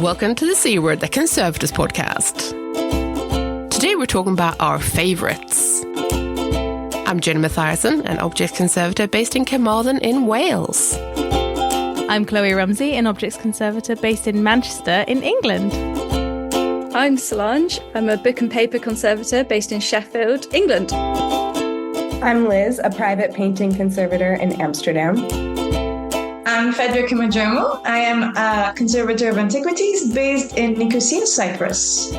Welcome to the C Word, the Conservators podcast. Today we're talking about our favourites. I'm Jenna Mathiasson, an objects conservator based in Komodromou in Wales. I'm Kloe Rumsey, an objects conservator based in Manchester in England. I'm Solange. I'm a book and paper conservator based in Sheffield, England. I'm Liz, a private painting conservator in Amsterdam. I'm Phedra Komodromou. I am a conservator of antiquities based in Nicosia, Cyprus.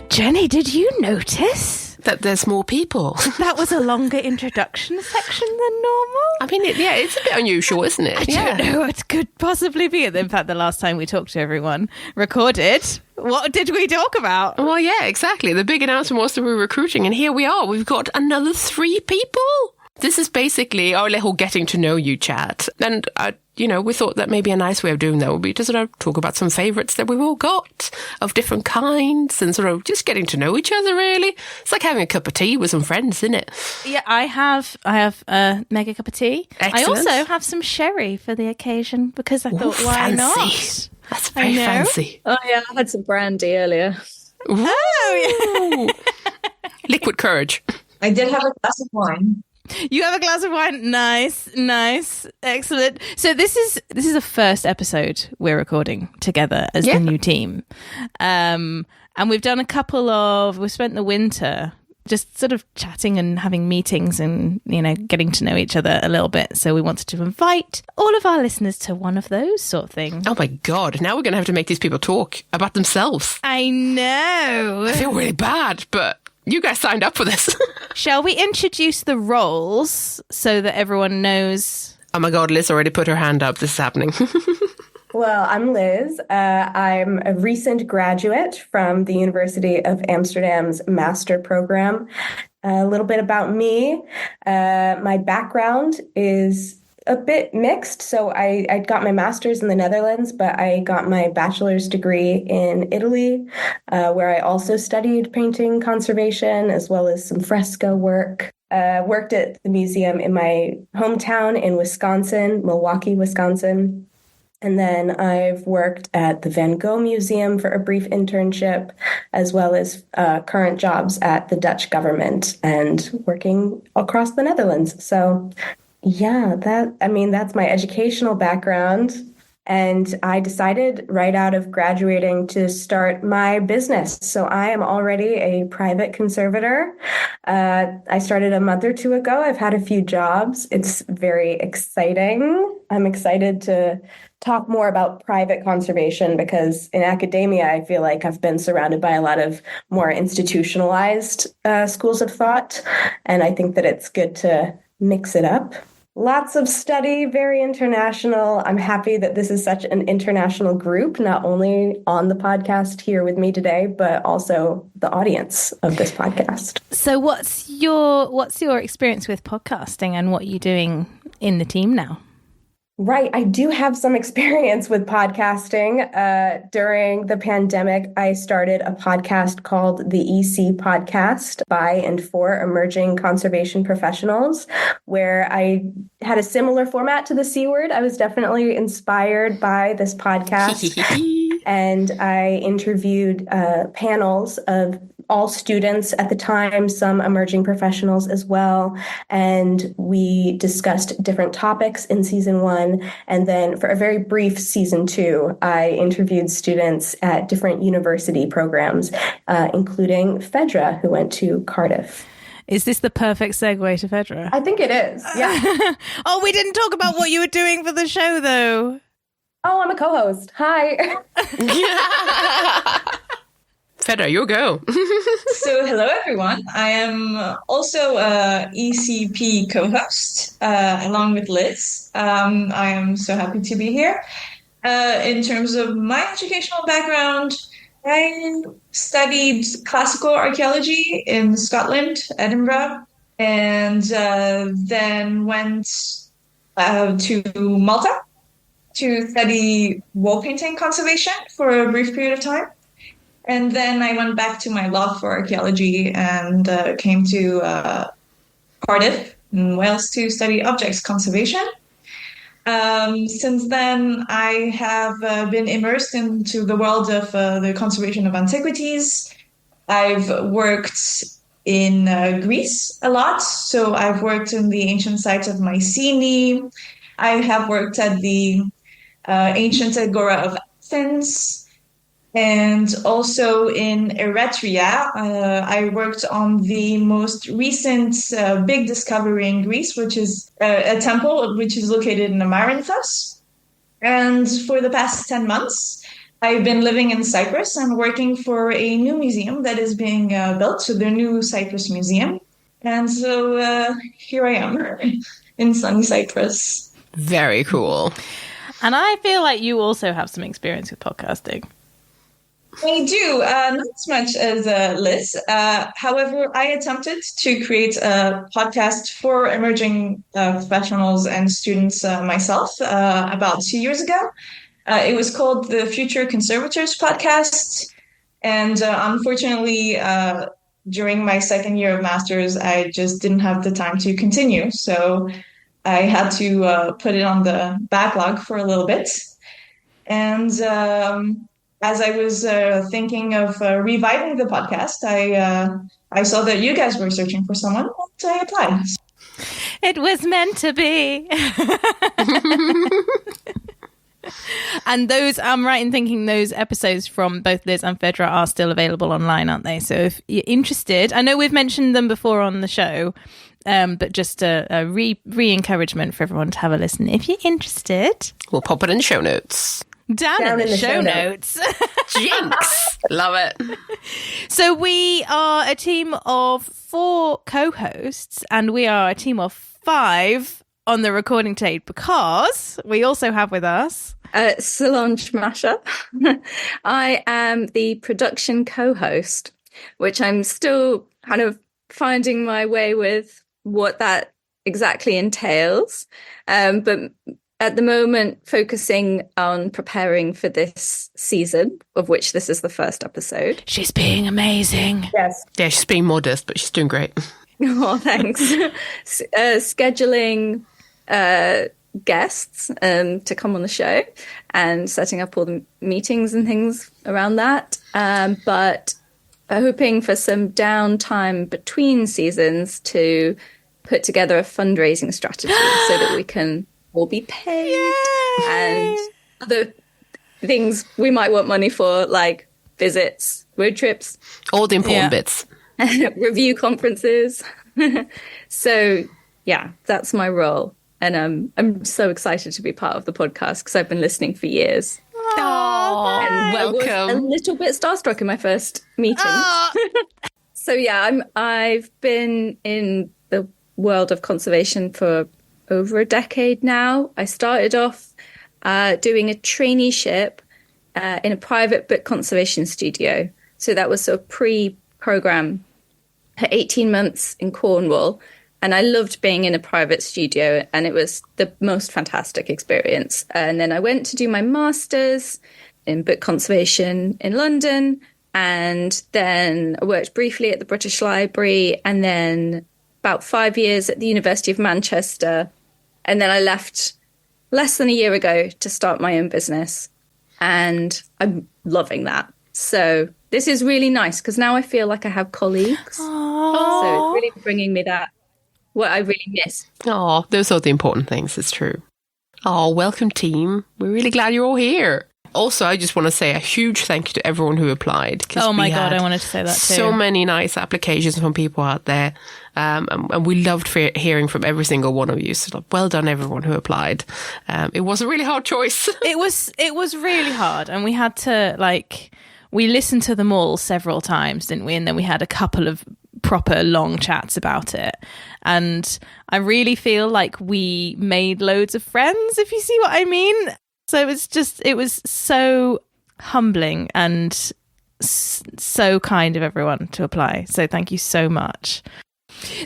Jenny, did you notice that there's more people? That was a longer introduction section than normal. I mean, it's a bit unusual, isn't it? I don't know what could possibly be. In fact, the last time we talked to everyone recorded, what did we talk about? Well, yeah, exactly. The big announcement was that we're recruiting, and here we are. We've got another 3 people. This is basically our little getting to know you chat. And, we thought that maybe a nice way of doing that would be to sort of talk about some favourites that we've all got of different kinds and sort of just getting to know each other, really. It's like having a cup of tea with some friends, isn't it? Yeah, I have a mega cup of tea. Excellent. I also have some sherry for the occasion because I thought, why fancy. not? That's very fancy. Oh, yeah, I had some brandy earlier. Ooh. Oh, yeah. Liquid courage. I did have a glass of wine. You have a glass of wine. Nice, excellent. So this is a first episode we're recording together as the new team, and we've done we've spent the winter just sort of chatting and having meetings and getting to know each other a little bit. So we wanted to invite all of our listeners to one of those sort of things. Oh my God! Now we're going to have to make these people talk about themselves. I know. I feel really bad, but you guys signed up for this. Shall we introduce the roles so that everyone knows? Oh my God, Liz already put her hand up. This is happening. Well, I'm Liz. I'm a recent graduate from the University of Amsterdam's master program. A little bit about me. My background is a bit mixed. So I got my master's in the Netherlands, but I got my bachelor's degree in Italy, where I also studied painting conservation as well as some fresco work. Worked at the museum in my hometown in Wisconsin, Milwaukee, Wisconsin. And then I've worked at the Van Gogh Museum for a brief internship, as well as current jobs at the Dutch government and working across the Netherlands. So yeah, that's my educational background. And I decided right out of graduating to start my business. So I am already a private conservator. I started a month or 2 ago. I've had a few jobs. It's very exciting. I'm excited to talk more about private conservation because in academia, I feel like I've been surrounded by a lot of more institutionalized schools of thought. And I think that it's good to mix it up. Lots of study, very international. I'm happy that this is such an international group, not only on the podcast here with me today, but also the audience of this podcast. So what's your experience with podcasting and what are you doing in the team now? Right. I do have some experience with podcasting. During the pandemic, I started a podcast called the EC Podcast by and for emerging conservation professionals, where I had a similar format to the C Word. I was definitely inspired by this podcast. And I interviewed panels of all students at the time, some emerging professionals as well. And we discussed different topics in season 1. And then for a very brief season 2, I interviewed students at different university programs, including Phedra, who went to Cardiff. Is this the perfect segue to Phedra? I think it is, yeah. Oh, we didn't talk about what you were doing for the show, though. Oh, I'm a co-host. Hi. Phedra, your go. So, hello, everyone. I am also a ECP co-host, along with Liz. I am so happy to be here. In terms of my educational background, I studied classical archaeology in Scotland, Edinburgh, and then went to Malta to study wall painting conservation for a brief period of time. And then I went back to my love for archaeology and came to Cardiff in Wales to study objects conservation. Since then, I have been immersed into the world of the conservation of antiquities. I've worked in Greece a lot. So I've worked in the ancient sites of Mycenae. I have worked at the ancient Agora of Athens. And also in Eretria, I worked on the most recent big discovery in Greece, which is a temple which is located in Amaranthus. And for the past 10 months, I've been living in Cyprus and working for a new museum that is being built, so the new Cyprus Museum. And so here I am in sunny Cyprus. Very cool. And I feel like you also have some experience with podcasting. I do, not as much as Liz. However, I attempted to create a podcast for emerging professionals and students myself about 2 years ago. It was called the Future Conservators Podcast. And unfortunately, during my second year of master's, I just didn't have the time to continue. So I had to put it on the backlog for a little bit. And as I was thinking of reviving the podcast, I saw that you guys were searching for someone, and I applied. It was meant to be. And those, I'm right in thinking those episodes from both Liz and Phedra are still available online, aren't they? So if you're interested, I know we've mentioned them before on the show, but just a re-encouragement for everyone to have a listen. If you're interested, we'll pop it in the show notes. Down in the show notes. Jinx! Love it. So we are a team of 4 co-hosts, and we are a team of 5 on the recording tape because we also have with us Solange Masha. I am the production co-host, which I'm still kind of finding my way with what that exactly entails. But at the moment, focusing on preparing for this season, of which this is the first episode. She's being amazing. Yes. Yeah, she's being modest, but she's doing great. Oh, thanks. Scheduling guests to come on the show and setting up all the meetings and things around that. But hoping for some downtime between seasons to put together a fundraising strategy so that we can all be paid. Yay! And other things we might want money for, like visits, road trips. All the important bits. Review conferences. So yeah, that's my role. And I'm so excited to be part of the podcast because I've been listening for years. Oh, And welcome. I was a little bit starstruck in my first meeting. So yeah, I've been in the world of conservation for over a decade now. I started off doing a traineeship in a private book conservation studio. So that was sort of pre-program for 18 months in Cornwall. And I loved being in a private studio, and it was the most fantastic experience. And then I went to do my master's in book conservation in London. And then I worked briefly at the British Library, and then about 5 years at the University of Manchester. And then I left less than a year ago to start my own business. And I'm loving that. So this is really nice because now I feel like I have colleagues. Aww. So it's really bringing me that, what I really miss. Oh, those are the important things. It's true. Oh, welcome, team. We're really glad you're all here. Also, I just want to say a huge thank you to everyone who applied. Oh my God, I wanted to say that too. So many nice applications from people out there. And we loved hearing from every single one of you. So well done, everyone who applied. It was a really hard choice. It was really hard. And we had to, we listened to them all several times, didn't we? And then we had a couple of proper long chats about it. And I really feel like we made loads of friends, if you see what I mean. So it was so humbling and so kind of everyone to apply. So thank you so much.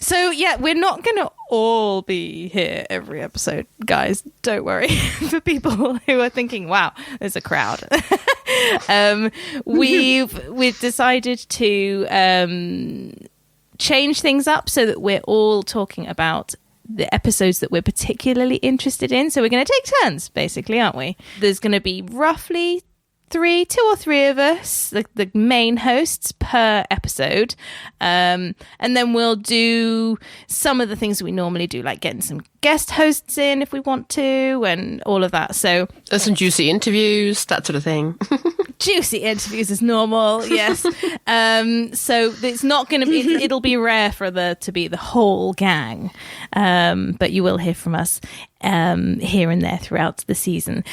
So yeah, we're not going to all be here every episode, guys. Don't worry. For people who are thinking, wow, there's a crowd. We've decided to change things up so that we're all talking about the episodes that we're particularly interested in. So we're going to take turns, basically, aren't we? There's going to be roughly two or three of us, the main hosts per episode. And then we'll do some of the things we normally do, like getting some guest hosts in if we want to, and all of that. So there's some juicy interviews, that sort of thing. Juicy interviews is normal, yes. So it's not going to be, it'll be rare for there to be the whole gang. But you will hear from us here and there throughout the season.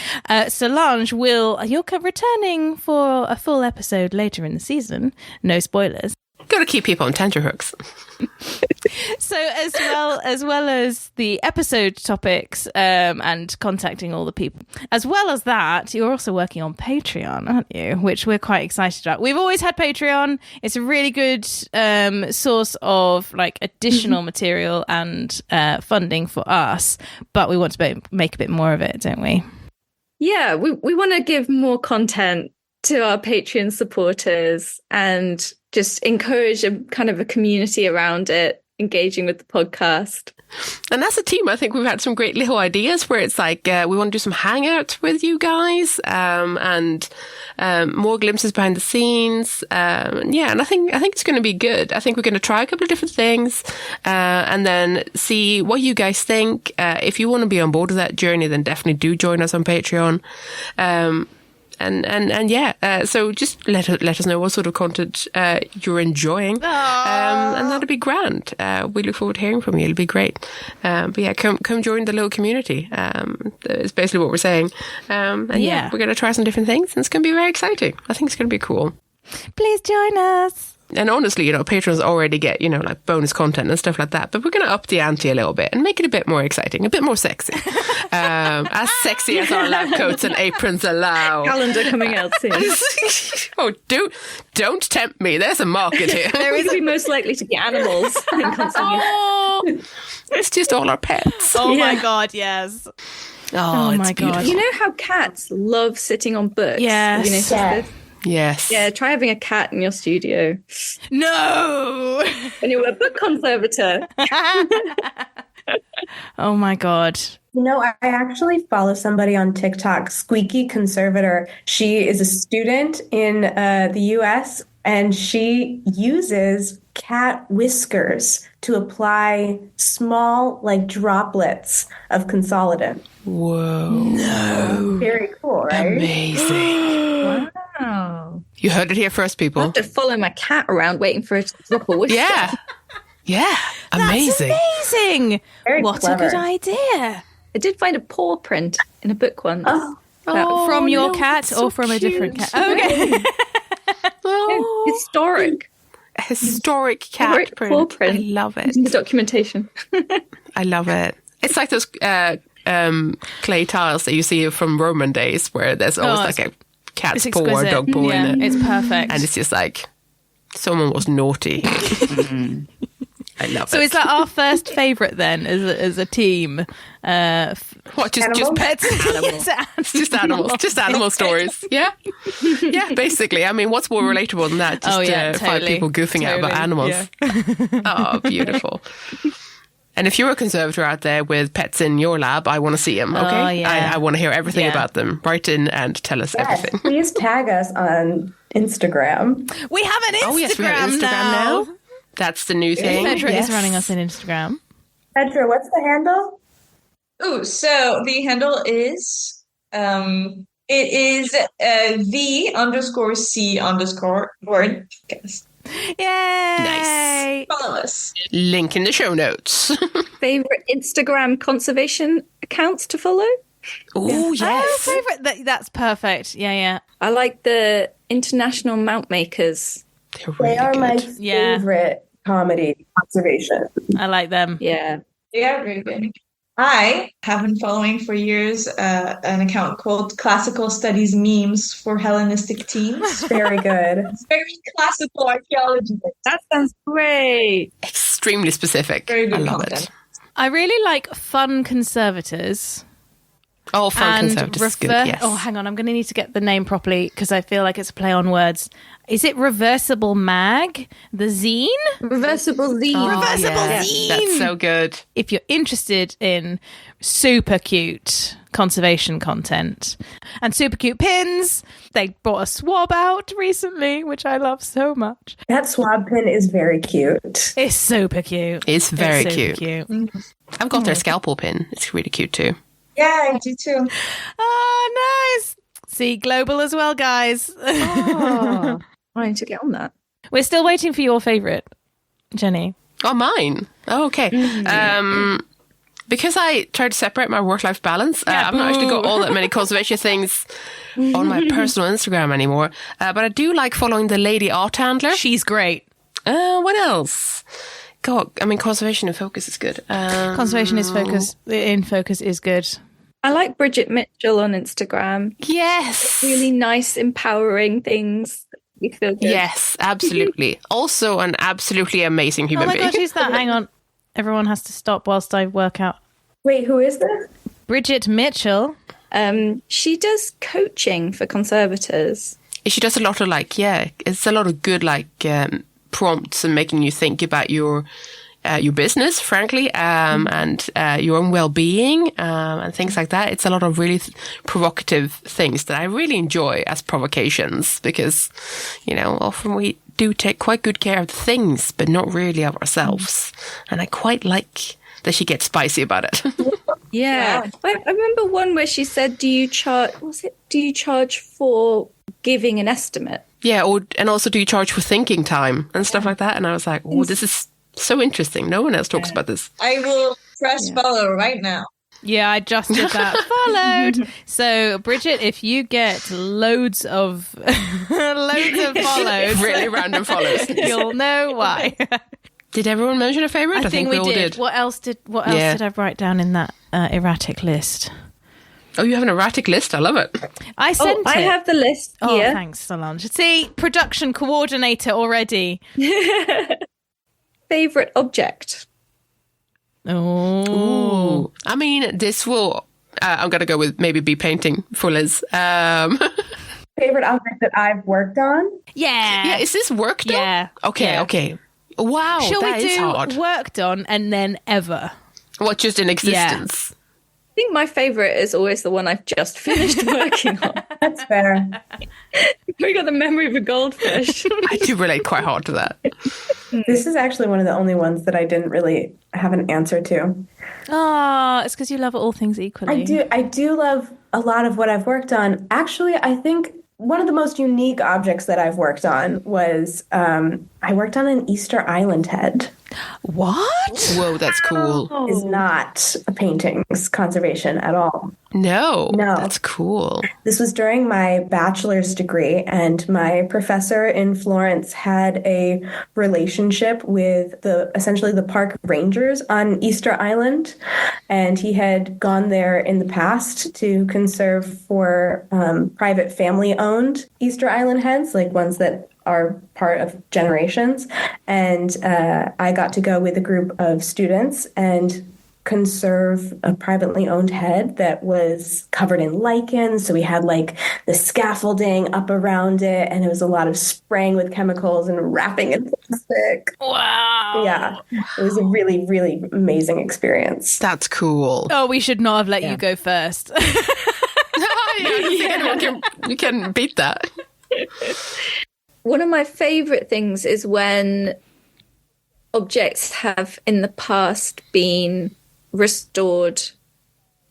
Solange you're returning for a full episode later in the season. No spoilers. Got to keep people on tenterhooks. So as well as the episode topics and contacting all the people, as well as that, you're also working on Patreon, aren't you? Which we're quite excited about. We've always had Patreon. It's a really good source of like additional material and funding for us, but we want to make a bit more of it, don't we? Yeah, we want to give more content to our Patreon supporters and just encourage a kind of a community around it, engaging with the podcast. And as a team, I think we've had some great little ideas where it's like we want to do some hangouts with you guys and more glimpses behind the scenes. And I think it's going to be good. I think we're going to try a couple of different things and then see what you guys think. If you want to be on board with that journey, then definitely do join us on Patreon. So just let us know what sort of content you're enjoying, and that'll be grand. We look forward to hearing from you. It'll be great. Come join the little community. Is basically what we're saying. We're going to try some different things, and it's going to be very exciting. I think it's going to be cool. Please join us. And honestly, patrons already get, like bonus content and stuff like that. But we're going to up the ante a little bit and make it a bit more exciting, a bit more sexy. As sexy as our lab coats and aprons allow. Calendar coming out soon. Oh, don't tempt me. There's a market here. There is be most likely to be animals. It's just all our pets. Oh my God, yes. Oh my God. You know how cats love sitting on books? Yes. Yes. Yeah, try having a cat in your studio. No! When you're a book conservator. Oh my God. I actually follow somebody on TikTok, Squeaky Conservator. She is a student in the US, and she uses cat whiskers to apply small, droplets of consolidant. Whoa. No. Very cool, right? Amazing. Wow. You heard it here first, people. I have to follow my cat around waiting for it to drop a whisker. Yeah. Amazing. That's amazing. Very what clever. a good idea. I did find a paw print in a book once. From your cat or from a different cat? Okay. Historic. A historic cat paw print. print. I love it. In the documentation. I love it. It's like those clay tiles that you see from Roman days where there's always a cat's paw or dog paw in it. It's perfect. And it's just like someone was naughty. I love it. So is that our first favourite then as a team? What, just pets? Yes, just animals. Just animal stories. Yeah. Yeah, basically. I mean, what's more relatable than that? Just 5 people goofing out about animals. Yeah. Oh, beautiful. And if you're a conservator out there with pets in your lab, I want to see them, okay? Oh, yeah. I want to hear everything about them. Write in and tell us everything. Please tag us on Instagram. We have an Instagram, Oh, yes, we have Instagram now. That's the new thing. Phedra is running us on Instagram. Phedra, what's the handle? Oh, so the handle is the _C_word. Yes. Yay! Nice. Follow us. Link in the show notes. Favorite Instagram conservation accounts to follow? Oh, yes. Oh, favourite. That's perfect. Yeah. I like the International Mount Makers. They're really They are good. my favorite comedy conservation. I like them. Yeah. Yeah, very good. I have been following for years an account called Classical Studies Memes for Hellenistic Teens. Very good. It's very classical archaeology. That sounds great. Extremely specific. Very good I love content. it. I really like fun conservators. Oh, fun and conservative is good, yes. Oh, hang on, I'm going to need to get the name properly because I feel like it's a play on words. Is it Reversible Mag, the zine? Reversible zine. Zine. That's so good. If you're interested in super cute conservation content and super cute pins, they brought a swab out recently, which I love so much. That swab pin is very cute. It's super cute. It's very super cute. I've got their scalpel pin. It's really cute too. Yeah, I do too. Oh, nice. See, global as well, guys. Oh, I need to get on that. We're still waiting for your favourite, Jenny. Oh, mine. Oh, okay. Because I tried to separate my work-life balance, I've not actually got all that many conservation things on my personal Instagram anymore. But I do like following the lady art handler. She's great. What else? God, I mean, conservation in focus is good. Conservation in focus is good. I like Bridget Mitchell on Instagram. Yes. Really nice, empowering things. You feel good. Yes, absolutely. Also an absolutely amazing human Oh my being. gosh, who's that? Hang on. Everyone has to stop whilst I work out. Wait, who is this? Bridget Mitchell. She does coaching for conservators. She does a lot of it's a lot of good prompts and making you think about your business, frankly, and your own well-being and things like that. It's a lot of really provocative things that I really enjoy as provocations because, often we do take quite good care of the things, but not really of ourselves. And I quite like that she gets spicy about it. Yeah. I remember one where she said, do you charge for giving an estimate? Yeah, and also do you charge for thinking time and stuff like that? And I was like, oh, this is so interesting. No one else talks about this. I will press follow right now. Yeah, I just did that. Followed. So, Bridget, if you get loads of follows, really random follows, you'll know why. Did everyone mention a favorite? I think we all did. What else did I write down in that erratic list? Oh, you have an erratic list? I love it. I sent it. I have the list here. Oh, thanks, Solange. See, production coordinator already. Favorite object? Oh. Ooh. I mean, this will... I'm going to go with maybe be painting for Liz. Favorite object that I've worked on? Yeah. Yeah, is this work done? Yeah. Okay, Yeah. okay. Wow, Shall that we is do hard. worked on and then ever? What, just in existence? I think my favorite is always the one I've just finished working on. That's fair. We got the memory of a goldfish. I do relate quite hard to that. This is actually one of the only ones that I didn't really have an answer to. Oh, it's because you love all things equally. I do love a lot of what I've worked on. Actually, I think one of the most unique objects that I've worked on was I worked on an Easter Island head. What? Whoa, that's cool. Is not a paintings conservation at all. No, No. that's cool. This was during my bachelor's degree, and my professor in Florence had a relationship with essentially the park rangers on Easter Island, and he had gone there in the past to conserve for private family-owned Easter Island heads, like ones that are part of generations. And I got to go with a group of students and conserve a privately owned head that was covered in lichen. So we had the scaffolding up around it, and it was a lot of spraying with chemicals and wrapping in plastic. Wow. Yeah, it was a really, really amazing experience. That's cool. Oh, we should not have let you go first. I don't think anyone can beat that. One of my favorite things is when objects have in the past been restored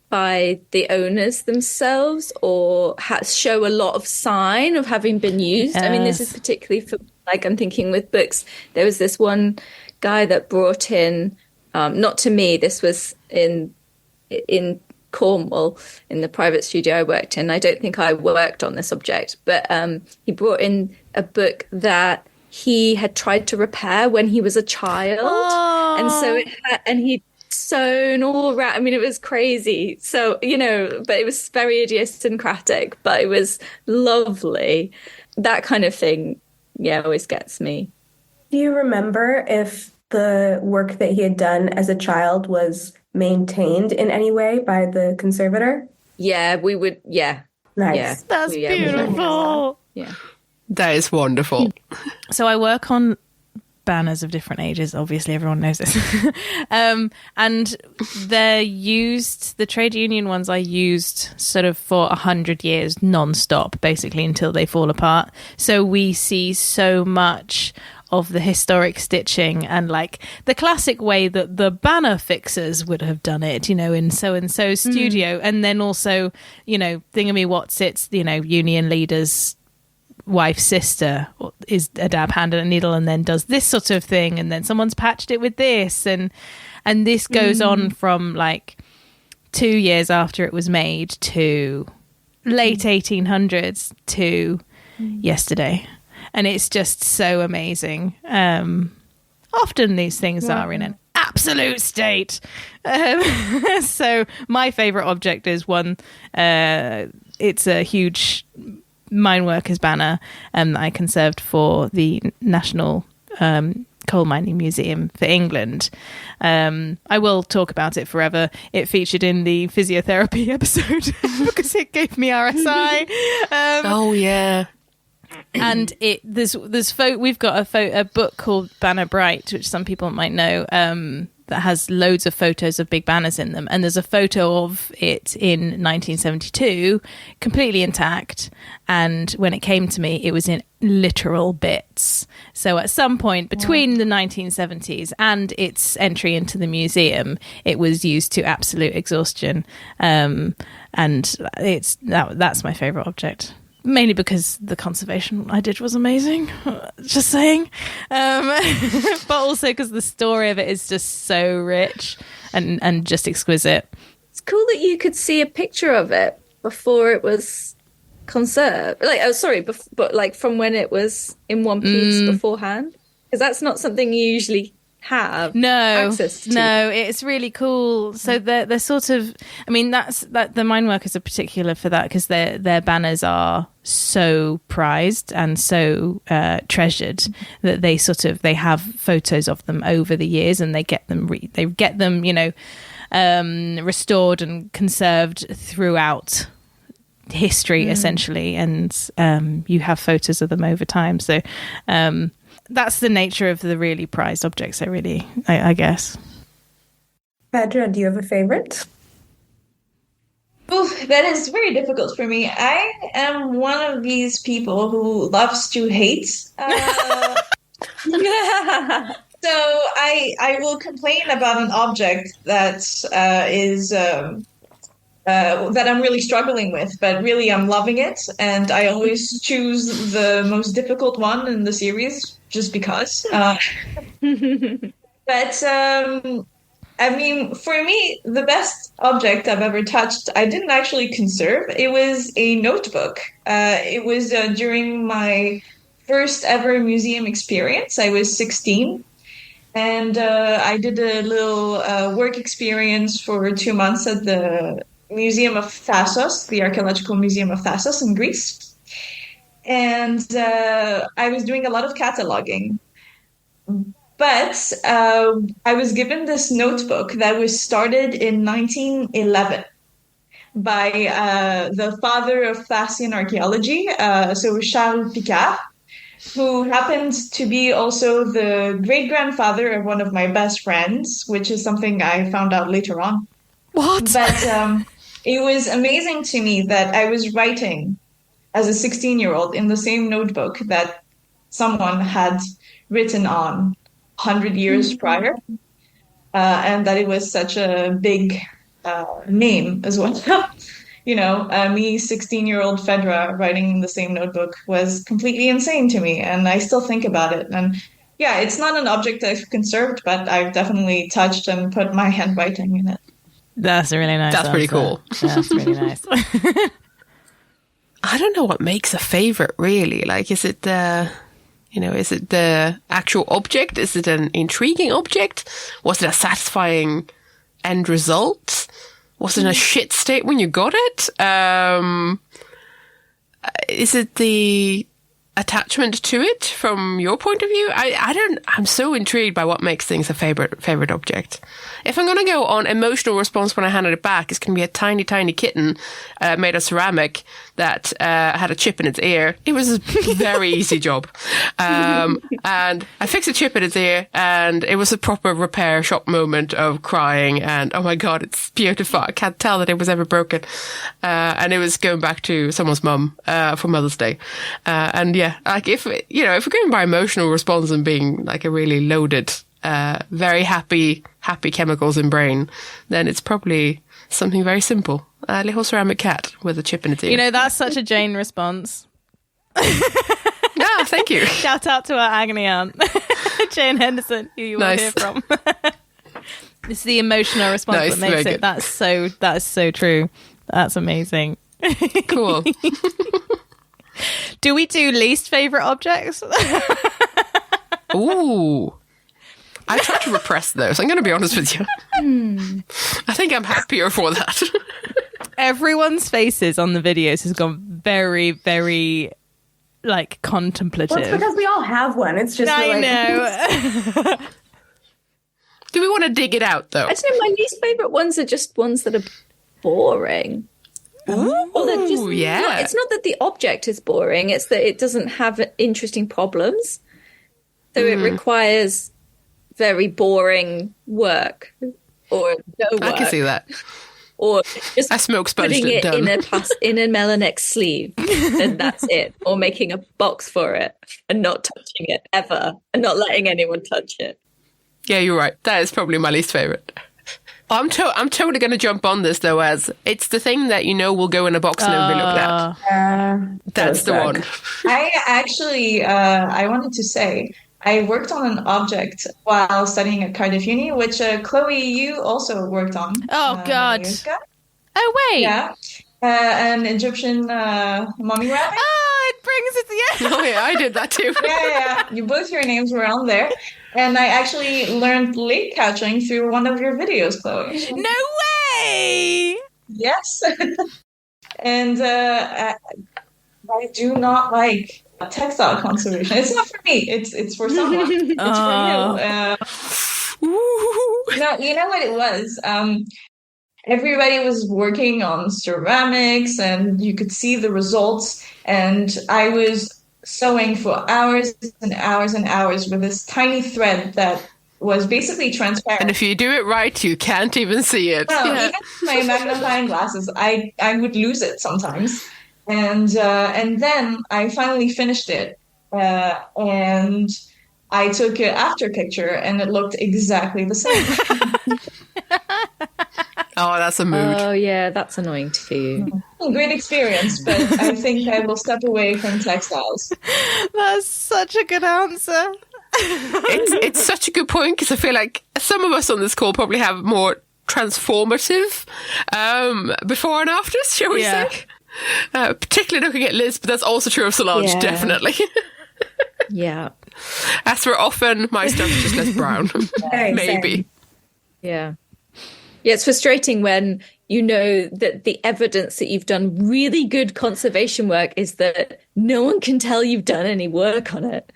by the owners themselves or show a lot of sign of having been used. I mean, this is particularly for, I'm thinking with books. There was this one guy that brought in, not to me, this was in Cornwall, in the private studio I worked in. I don't think I worked on this object, but he brought in a book that he had tried to repair when he was a child. Oh. And so he'd sewn all around. I mean, it was crazy. So, but it was very idiosyncratic, but it was lovely. That kind of thing, always gets me. Do you remember if the work that he had done as a child was maintained in any way by the conservator? Yeah, we would. Yeah. Nice. Yeah. That's we would like beautiful. Yeah. That is wonderful. So I work on banners of different ages. Obviously, everyone knows this. And they're used, the trade union ones I used sort of for 100 years non-stop, basically, until they fall apart. So we see so much of the historic stitching and like the classic way that the banner fixers would have done it, you know, in so-and-so studio. And then also, you know, Thingamywhat's, you know, union leaders' wife's sister is a dab hand and a needle and then does this sort of thing, and then someone's patched it with this, and this goes on from like 2 years after it was made to late 1800s to yesterday, and it's just so amazing. Often these things are in an absolute state. So my favorite object is one, it's a huge mine workers banner that I conserved for the National Coal Mining Museum for England. I will talk about it forever. It featured in the physiotherapy episode because it gave me RSI. Oh yeah. And we've got a book called Banner Bright, which some people might know, that has loads of photos of big banners in them. And there's a photo of it in 1972, completely intact. And when it came to me, it was in literal bits. So at some point between the 1970s and its entry into the museum, it was used to absolute exhaustion. And that's my favourite object. Mainly because the conservation I did was amazing, just saying. But also because the story of it is just so rich and just exquisite. It's cool that you could see a picture of it before it was conserved. But like from when it was in one piece beforehand. Because that's not something you usually have access to. No, it's really cool. So they're sort of, I mean, that the mine workers are particular for that because their banners are so prized and so treasured that they have photos of them over the years, and they get them you know, restored and conserved throughout history essentially, and you have photos of them over time. So that's the nature of the really prized objects, I guess. Phedra, do you have a favorite? Oof, that is very difficult for me. I am one of these people who loves to hate. So I will complain about an object that is that I'm really struggling with, but really I'm loving it, and I always choose the most difficult one in the series just because. But I mean, for me, the best object I've ever touched, I didn't actually conserve. It was a notebook. It was during my first ever museum experience. I was 16. And I did a little work experience for 2 months at the Museum of Thasos, the Archaeological Museum of Thasos in Greece. And I was doing a lot of cataloging. But I was given this notebook that was started in 1911 by the father of Thasian archaeology, so Charles Picard, who happened to be also the great-grandfather of one of my best friends, which is something I found out later on. What? But it was amazing to me that I was writing as a 16-year-old in the same notebook that someone had written on 100 years prior, and that it was such a big name as well. You know, me, 16-year-old Phedra, writing in the same notebook was completely insane to me, and I still think about it. And yeah, it's not an object I've conserved, but I've definitely touched and put my handwriting in it. That's really nice. That's pretty cool. Yeah, that's really nice. I don't know what makes a favorite, really. Like, is it the actual object? Is it an intriguing object? Was it a satisfying end result? Was it in a shit state when you got it? Is it the attachment to it from your point of view? I'm so intrigued by what makes things a favorite object. If I'm going to go on emotional response when I handed it back, it's going to be a tiny, tiny kitten made of ceramic that had a chip in its ear. It was a very easy job. And I fixed a chip in its ear, and it was a proper repair shop moment of crying and, oh my God, it's beautiful. I can't tell that it was ever broken. And it was going back to someone's mum for Mother's Day. And yeah, like if we're going by emotional response and being like a really loaded, very happy chemicals in brain, then it's probably something very simple. A little ceramic cat with a chip in its ear. You know, that's such a Jane response. Ah, thank you. Shout out to our agony aunt, Jane Henderson, who you will hear from. It's the emotional response that makes it. That's so true. That's amazing. Cool. Do we do least favorite objects? Ooh. I try to repress those. I'm going to be honest with you. I think I'm happier for that. Everyone's faces on the videos has gone very, very, like, contemplative. Well, it's because we all have one. It's just know. Do we want to dig it out, though? I don't know. My least favourite ones are just ones that are boring. Ooh, yeah. It's not that the object is boring. It's that it doesn't have interesting problems. So it requires very boring work or no work. I can see that. Or just I smoke sponged putting it done. in a Melanex sleeve, and that's it. Or making a box for it and not touching it ever, and not letting anyone touch it. Yeah, you're right. That is probably my least favourite. I'm totally going to jump on this, though, as it's the thing that will go in a box and never be looked at. That's the one. I actually, I wanted to say, I worked on an object while studying at Cardiff Uni, which Kloe, you also worked on. Oh, God. Years ago. Oh, wait. Yeah. An Egyptian mummy rabbit. Oh, it brings it to Oh, yeah, I did that too. Yeah. Both your names were on there. And I actually learned lake couching through one of your videos, Kloe. No way! Yes. And I do not like textile conservation. It's not for me. It's for someone. It's for you. No, you know what it was? Everybody was working on ceramics, and you could see the results. And I was sewing for hours and hours and hours with this tiny thread that was basically transparent. And if you do it right, you can't even see it. No, even my magnifying glasses, I would lose it sometimes. And then I finally finished it, and I took an after picture, and it looked exactly the same. Oh, that's a mood. Oh, yeah, that's annoying too. Great experience, but I think I will step away from textiles. That's such a good answer. It's such a good point, because I feel like some of us on this call probably have more transformative before and afters, shall we say? Particularly looking at Liz, but that's also true of Solange, definitely. Yeah. As for often, my stuff is just less brown. Maybe. Same. Yeah. Yeah, it's frustrating when you know that the evidence that you've done really good conservation work is that no one can tell you've done any work on it.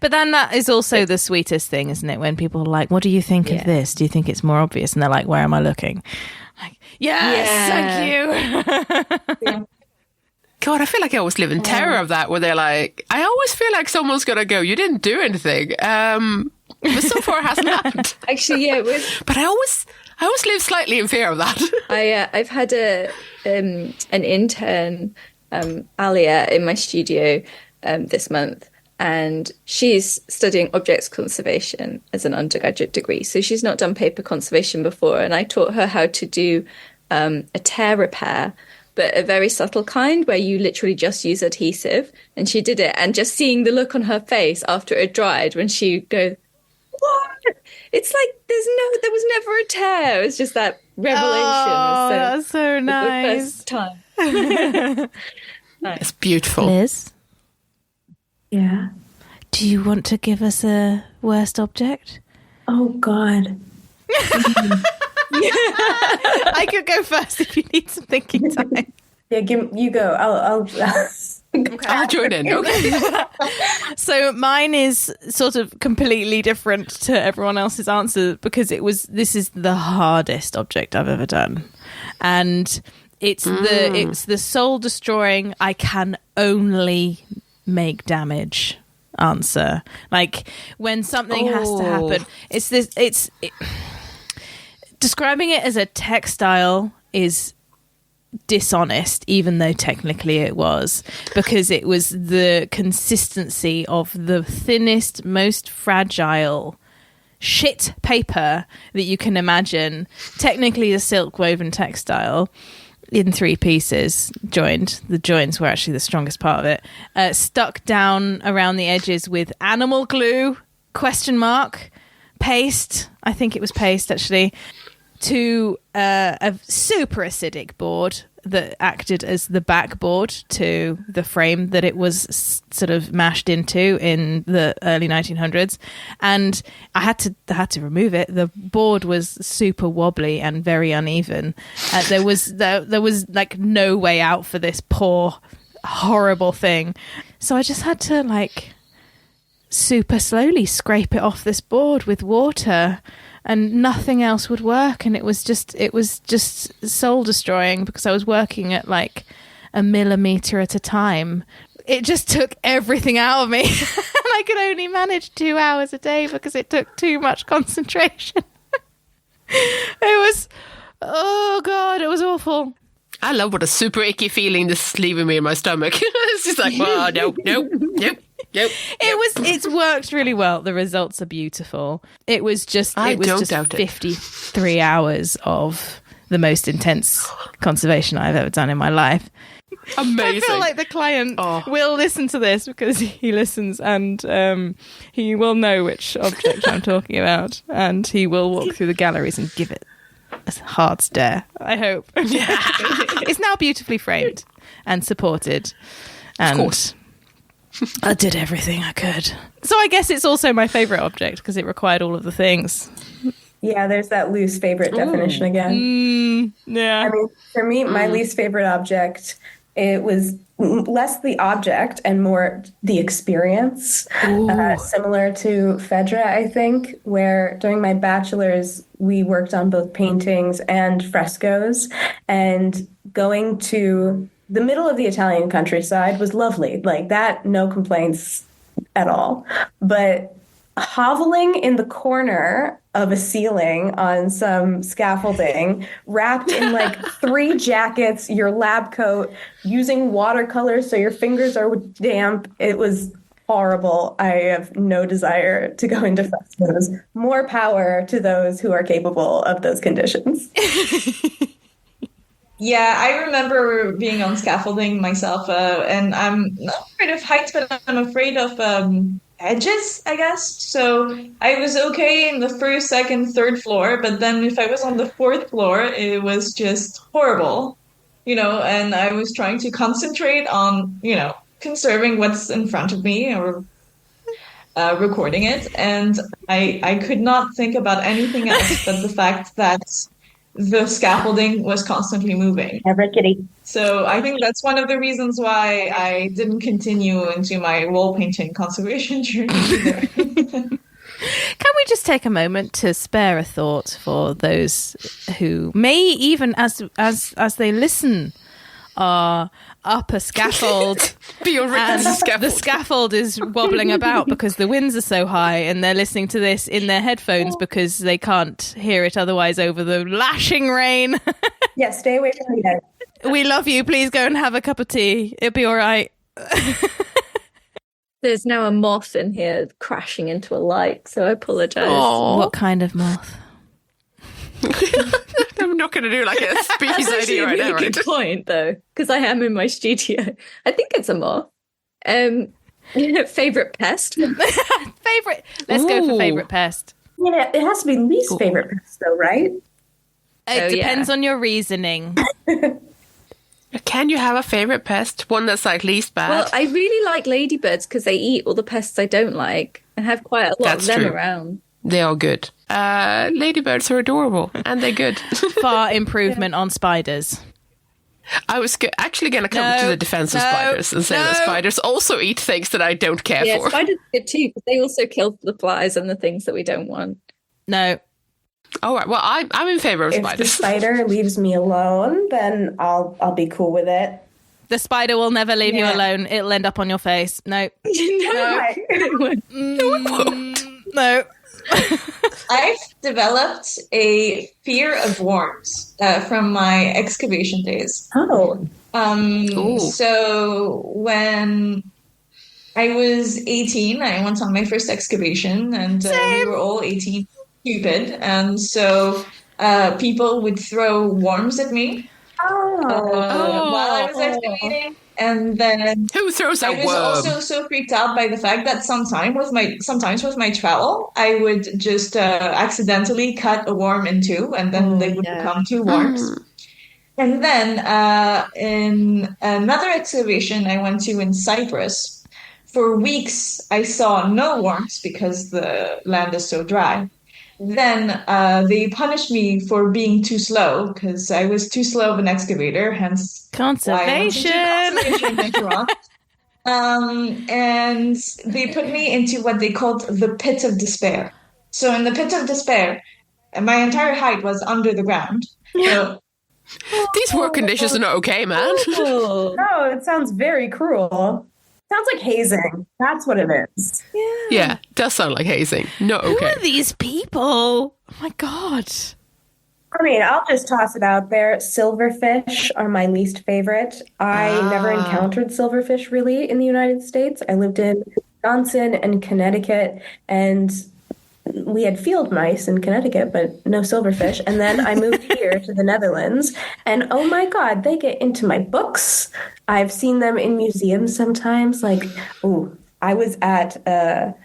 But then that is also the sweetest thing, isn't it? When people are like, what do you think of this? Do you think it's more obvious? And they're like, where am I looking? Like, yes, thank you. God, I feel like I always live in terror of that, where they're like, I always feel like someone's going to go, you didn't do anything. But so far it hasn't happened. Actually, yeah, it was. But I always live slightly in fear of that. I've had an intern, Alia, in my studio this month, and she's studying objects conservation as an undergraduate degree. So she's not done paper conservation before, and I taught her how to do a tear repair, but a very subtle kind where you literally just use adhesive. And she did it, and just seeing the look on her face after it dried when she goes, what? It's like there was never a tear. It's just that revelation. Oh, that's so nice. The first time. Nice. It's beautiful. Liz? Yeah. Do you want to give us a worst object? Oh, God. I could go first if you need some thinking time. Yeah, you go. I'll I'll join in. Okay. So mine is sort of completely different to everyone else's answer because this is the hardest object I've ever done. And it's the soul destroying, I can only make damage answer. Like when something has to happen, describing it as a textile is dishonest, even though technically it was, because it was the consistency of the thinnest, most fragile shit paper that you can imagine. Technically a silk woven textile in 3 pieces, joined. The joints were actually the strongest part of it. Stuck down around the edges with animal glue, paste, I think it was paste actually, to a super acidic board that acted as the backboard to the frame that it was sort of mashed into in the early 1900s. And I had to remove it. The board was super wobbly and very uneven. There was like no way out for this poor, horrible thing. So I just had to like super slowly scrape it off this board with water, and nothing else would work. And it was just soul destroying because I was working at like a millimeter at a time. It just took everything out of me. And I could only manage 2 hours a day because it took too much concentration. Oh God, it was awful. I love what a super icky feeling this is leaving me in my stomach. It's just like, well, nope. It's worked really well. The results are beautiful. It was just 53 hours of the most intense conservation I've ever done in my life. Amazing. I feel like the client will listen to this because he listens, and he will know which object I'm talking about, and he will walk through the galleries and give it a hard stare, I hope. Yeah. It's now beautifully framed and supported. And of course. I did everything I could. So I guess it's also my favourite object because it required all of the things. Yeah, there's that loose favorite definition again. Yeah. I mean, for me, my least favorite object, it was less the object and more the experience. Similar to Phedra, I think, where during my bachelor's, we worked on both paintings and frescoes, and going to the middle of the Italian countryside was lovely. Like that, no complaints at all. But hoveling in the corner of a ceiling on some scaffolding, wrapped in like 3 jackets, your lab coat, using watercolors so your fingers are damp, it was horrible. I have no desire to go into frescoes. More power to those who are capable of those conditions. Yeah, I remember being on scaffolding myself, and I'm not afraid of heights, but I'm afraid of edges, I guess. So I was okay in the first, second, third floor, but then if I was on the 4th floor, it was just horrible, and I was trying to concentrate on, conserving what's in front of me or recording it. And I could not think about anything else but the fact that the scaffolding was constantly moving. So I think that's one of the reasons why I didn't continue into my wall painting conservation journey either. Can we just take a moment to spare a thought for those who may even as they listen are up a scaffold and the scaffold is wobbling about because the winds are so high, and they're listening to this in their headphones because they can't hear it otherwise over the lashing rain. Yeah, stay away from the edge. We love you. Please go and have a cup of tea. It'll be all right. There's now a moth in here crashing into a light, so I apologise. What kind of moth? I'm not going to do like a species idea right now, right? Good point, though, because I am in my studio. I think it's a moth. Favorite pest? Favorite. Let's go for favorite pest. Yeah, it has to be least favorite pest, though, right? It depends on your reasoning. Can you have a favorite pest? One that's like least bad? Well, I really like ladybirds because they eat all the pests I don't like and have quite a lot of them around. They are good. Ladybirds are adorable and they're good. Far improvement on spiders. I was actually going to come to the defense of spiders and say that spiders also eat things that I don't care for. Spiders are good too, because they also kill the flies and the things that we don't want. No. All right. Well, I'm in favor of If spiders. the spider leaves me alone, then I'll be cool with it. The spider will never leave you alone. It'll end up on your face. No. No. I've developed a fear of worms from my excavation days. Oh. So when I was 18, I went on my first excavation, and we were all 18, stupid, and so people would throw worms at me while I was excavating. And then who throws a worm? I was also so freaked out by the fact that sometimes with my trowel, I would just accidentally cut a worm in two, and then they would become two worms. And then in another excavation I went to in Cyprus, for weeks I saw no worms because the land is so dry. Then they punished me for being too slow, because I was too slow of an excavator, hence conservation. And they put me into what they called the pit of despair. So in the pit of despair, my entire height was under the ground. So, these work conditions are not okay, man. No, it sounds very cruel. Sounds like hazing. That's what it is. Yeah, it does sound like hazing. Not okay. Who are these people? Oh my God. I mean, I'll just toss it out there. Silverfish are my least favorite. I never encountered silverfish really in the United States. I lived in Wisconsin and Connecticut, and we had field mice in Connecticut, but no silverfish. And then I moved here to the Netherlands, and oh my God, they get into my books. I've seen them in museums sometimes. Like, I was at a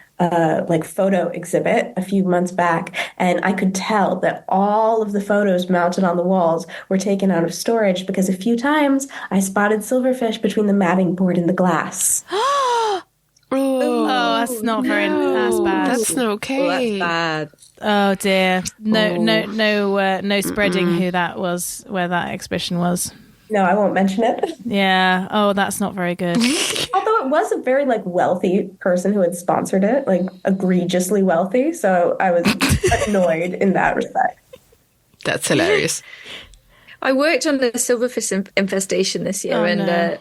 photo exhibit a few months back, and I could tell that all of the photos mounted on the walls were taken out of storage because a few times I spotted silverfish between the matting board and the glass. Oh, that's not very. That's bad. That's not okay. That's bad. Oh dear. No spreading who that was, where that exhibition was. No, I won't mention it. Yeah. Oh, that's not very good. Although it was a very wealthy person who had sponsored it, egregiously wealthy. So I was annoyed in that respect. That's hilarious. I worked on the silverfish infestation this year,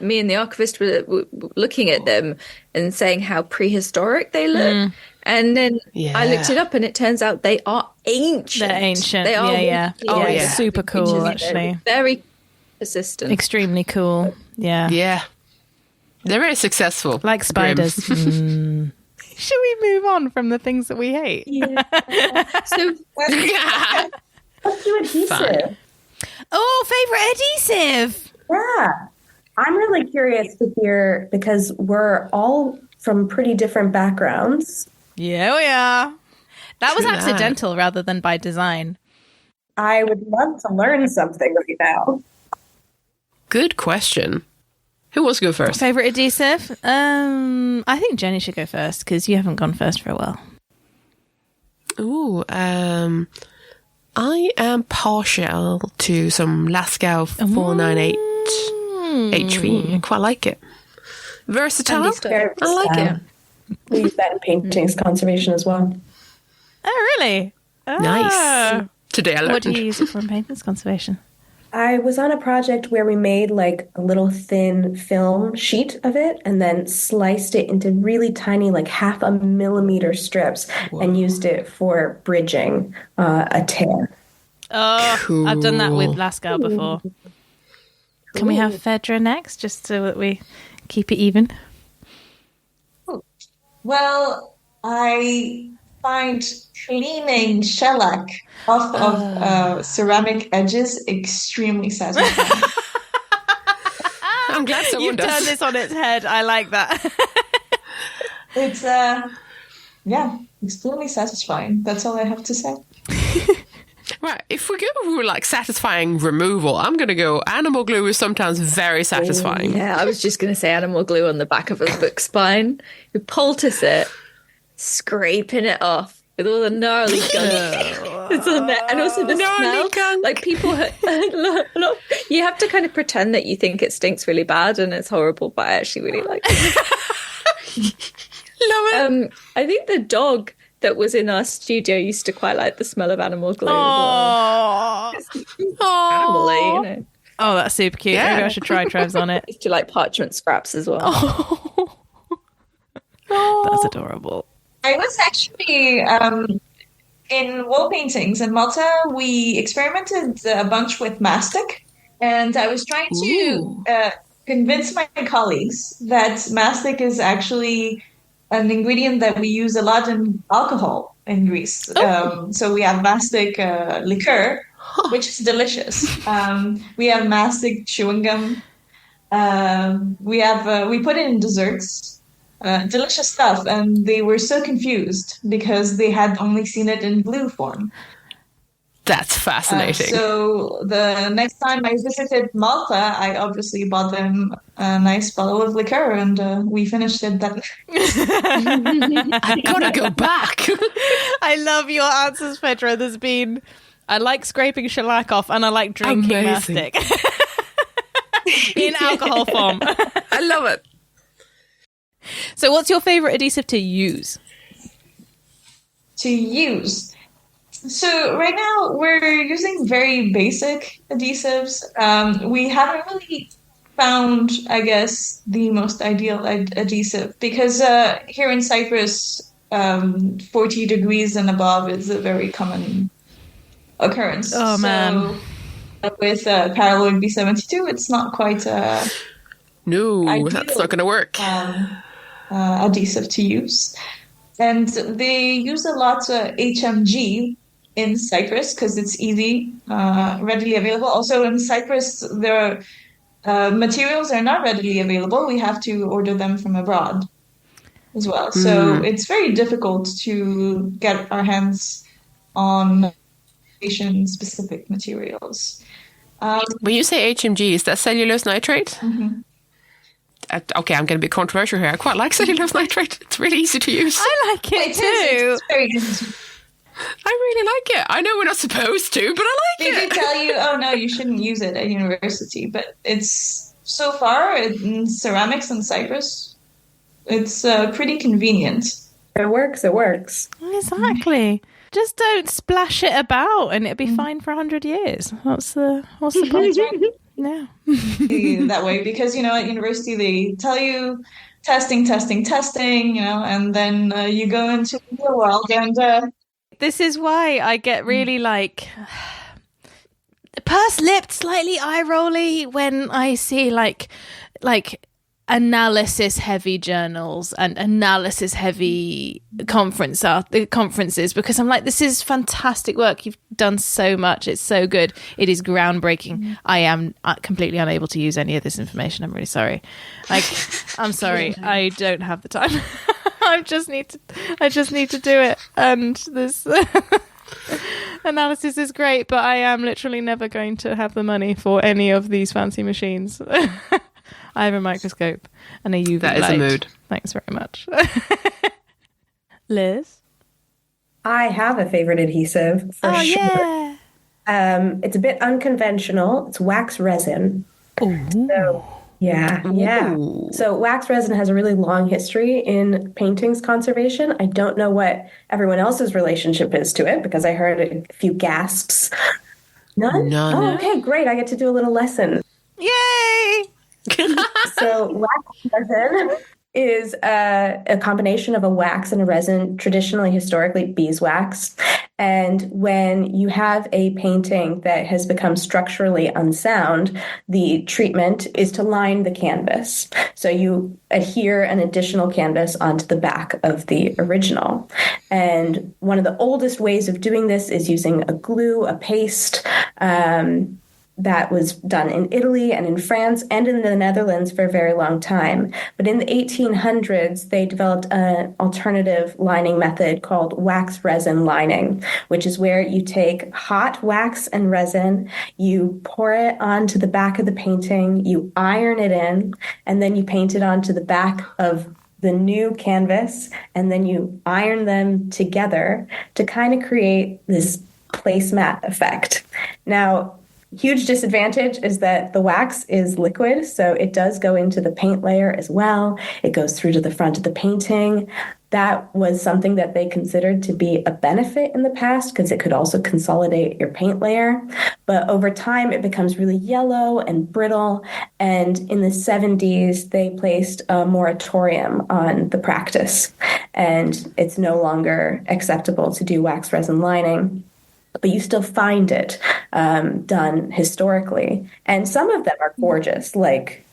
me and the archivist were looking at them and saying how prehistoric they look. And then I looked it up, and it turns out they are ancient. They're ancient. They are super cool, actually. Very persistent. Extremely cool. Yeah. Yeah. They're very successful. Like spiders. Should we move on from the things that we hate? Yeah. So Let's do adhesive. Fine. Oh, favorite adhesive. Yeah. I'm really curious to hear, because we're all from pretty different backgrounds. Yeah, we are. That was True accidental rather than by design. I would love to learn something right now. Good question. Who wants to go first? Favorite adhesive? I think Jenny should go first, because you haven't gone first for a while. Ooh, I am partial to some Lascaux 498 HV. I quite like it. Versatile. I like it. We use that in paintings conservation as well. Oh, really? Nice. Today I learned. What do you use it for in paintings conservation? I was on a project where we made a little thin film sheet of it and then sliced it into really tiny, 0.5 millimeter strips and used it for bridging a tear. Oh, Cool. I've done that with Lascaux before. Can we have Phedra next, just so that we keep it even? Well, I find cleaning shellac off of ceramic edges extremely satisfying. I'm glad someone You've does. turned this on its head. I like that. It's, extremely satisfying. That's all I have to say. Right, if we go with satisfying removal, I'm going to go animal glue is sometimes very satisfying. yeah, I was just going to say animal glue on the back of a book spine. You poultice it, scraping it off. with all the gnarly gunk that's on there, and also the smell. Gunk. Like people, you have to kind of pretend that you think it stinks really bad and it's horrible, but I actually really like it. Love it. I think the dog that was in our studio used to quite like the smell of animal glue. Aww. Animally, you know. Oh, that's super cute. Yeah. Maybe I should try Trev's on it. Used to like parchment scraps as well. That's adorable. I was actually in wall paintings in Malta. We experimented a bunch with mastic, and I was trying to convince my colleagues that mastic is actually an ingredient that we use a lot in alcohol in Greece. So we have mastic liqueur, which is delicious. We have mastic chewing gum. We put it in desserts. Delicious stuff, and they were so confused because they had only seen it in blue form. That's fascinating. So the next time I visited Malta, I obviously bought them a nice bottle of liqueur, and we finished it that. I gotta go back. I love your answers, Phedra. I like scraping shellac off, and I like drinking mastic in alcohol form. I love it. So what's your favorite adhesive to use? To use. So right now we're using very basic adhesives. We haven't really found, I guess, the most ideal adhesive because here in Cyprus, 40 degrees and above is a very common occurrence. Oh, man. So with Paraloid B72, it's not quite No, ideal. that's not going to work. Adhesive to use. And they use a lot HMG in Cyprus because it's easy, readily available. Also in Cyprus, their materials are not readily available. We have to order them from abroad as well. So it's very difficult to get our hands on patient-specific materials. When you say HMG, is that cellulose nitrate? Mm-hmm. Okay, I'm going to be controversial here. I quite like cellulose nitrate. It's really easy to use. I like it too. It's very easy. I really like it. I know we're not supposed to, but I They like do it. tell you, oh no, you shouldn't use it at university, but it's so far in ceramics in Cyprus, it's pretty convenient. It works. It works. Exactly. Just don't splash it about, and it'll be fine for 100 years. What's the point? No. That way, because at university they tell you testing, and then you go into the real world and This is why I get really pursed-lipped, slightly eye-rolly when I see like analysis-heavy journals and analysis-heavy conferences, because I'm like, this is fantastic work. You've done so much. It's so good. It is groundbreaking. I am completely unable to use any of this information. I'm really sorry. I'm sorry. I don't have the time. I just need to do it. And this analysis is great, but I am literally never going to have the money for any of these fancy machines. I have a microscope and a UV That is light. a mood. Thanks very much. Liz? I have a favorite adhesive for sure. Yeah. It's a bit unconventional. It's wax resin. Ooh. So, yeah. Ooh. So wax resin has a really long history in paintings conservation. I don't know what everyone else's relationship is to it because I heard a few gasps. None? Oh, okay, great. I get to do a little lesson. Yay! So wax resin is a combination of a wax and a resin, traditionally, historically, beeswax. And when you have a painting that has become structurally unsound, the treatment is to line the canvas. So you adhere an additional canvas onto the back of the original. And one of the oldest ways of doing this is using a glue, a paste, that was done in Italy and in France and in the Netherlands for a very long time. But in the 1800s, they developed an alternative lining method called wax resin lining, which is where you take hot wax and resin, you pour it onto the back of the painting, you iron it in, and then you paint it onto the back of the new canvas, and then you iron them together to kind of create this placemat effect. Now, huge disadvantage is that the wax is liquid, so it does go into the paint layer as well. It goes through to the front of the painting. That was something that they considered to be a benefit in the past because it could also consolidate your paint layer. But over time, it becomes really yellow and brittle. And in the 70s, they placed a moratorium on the practice. And it's no longer acceptable to do wax resin lining. But you still find it done historically. And some of them are gorgeous, like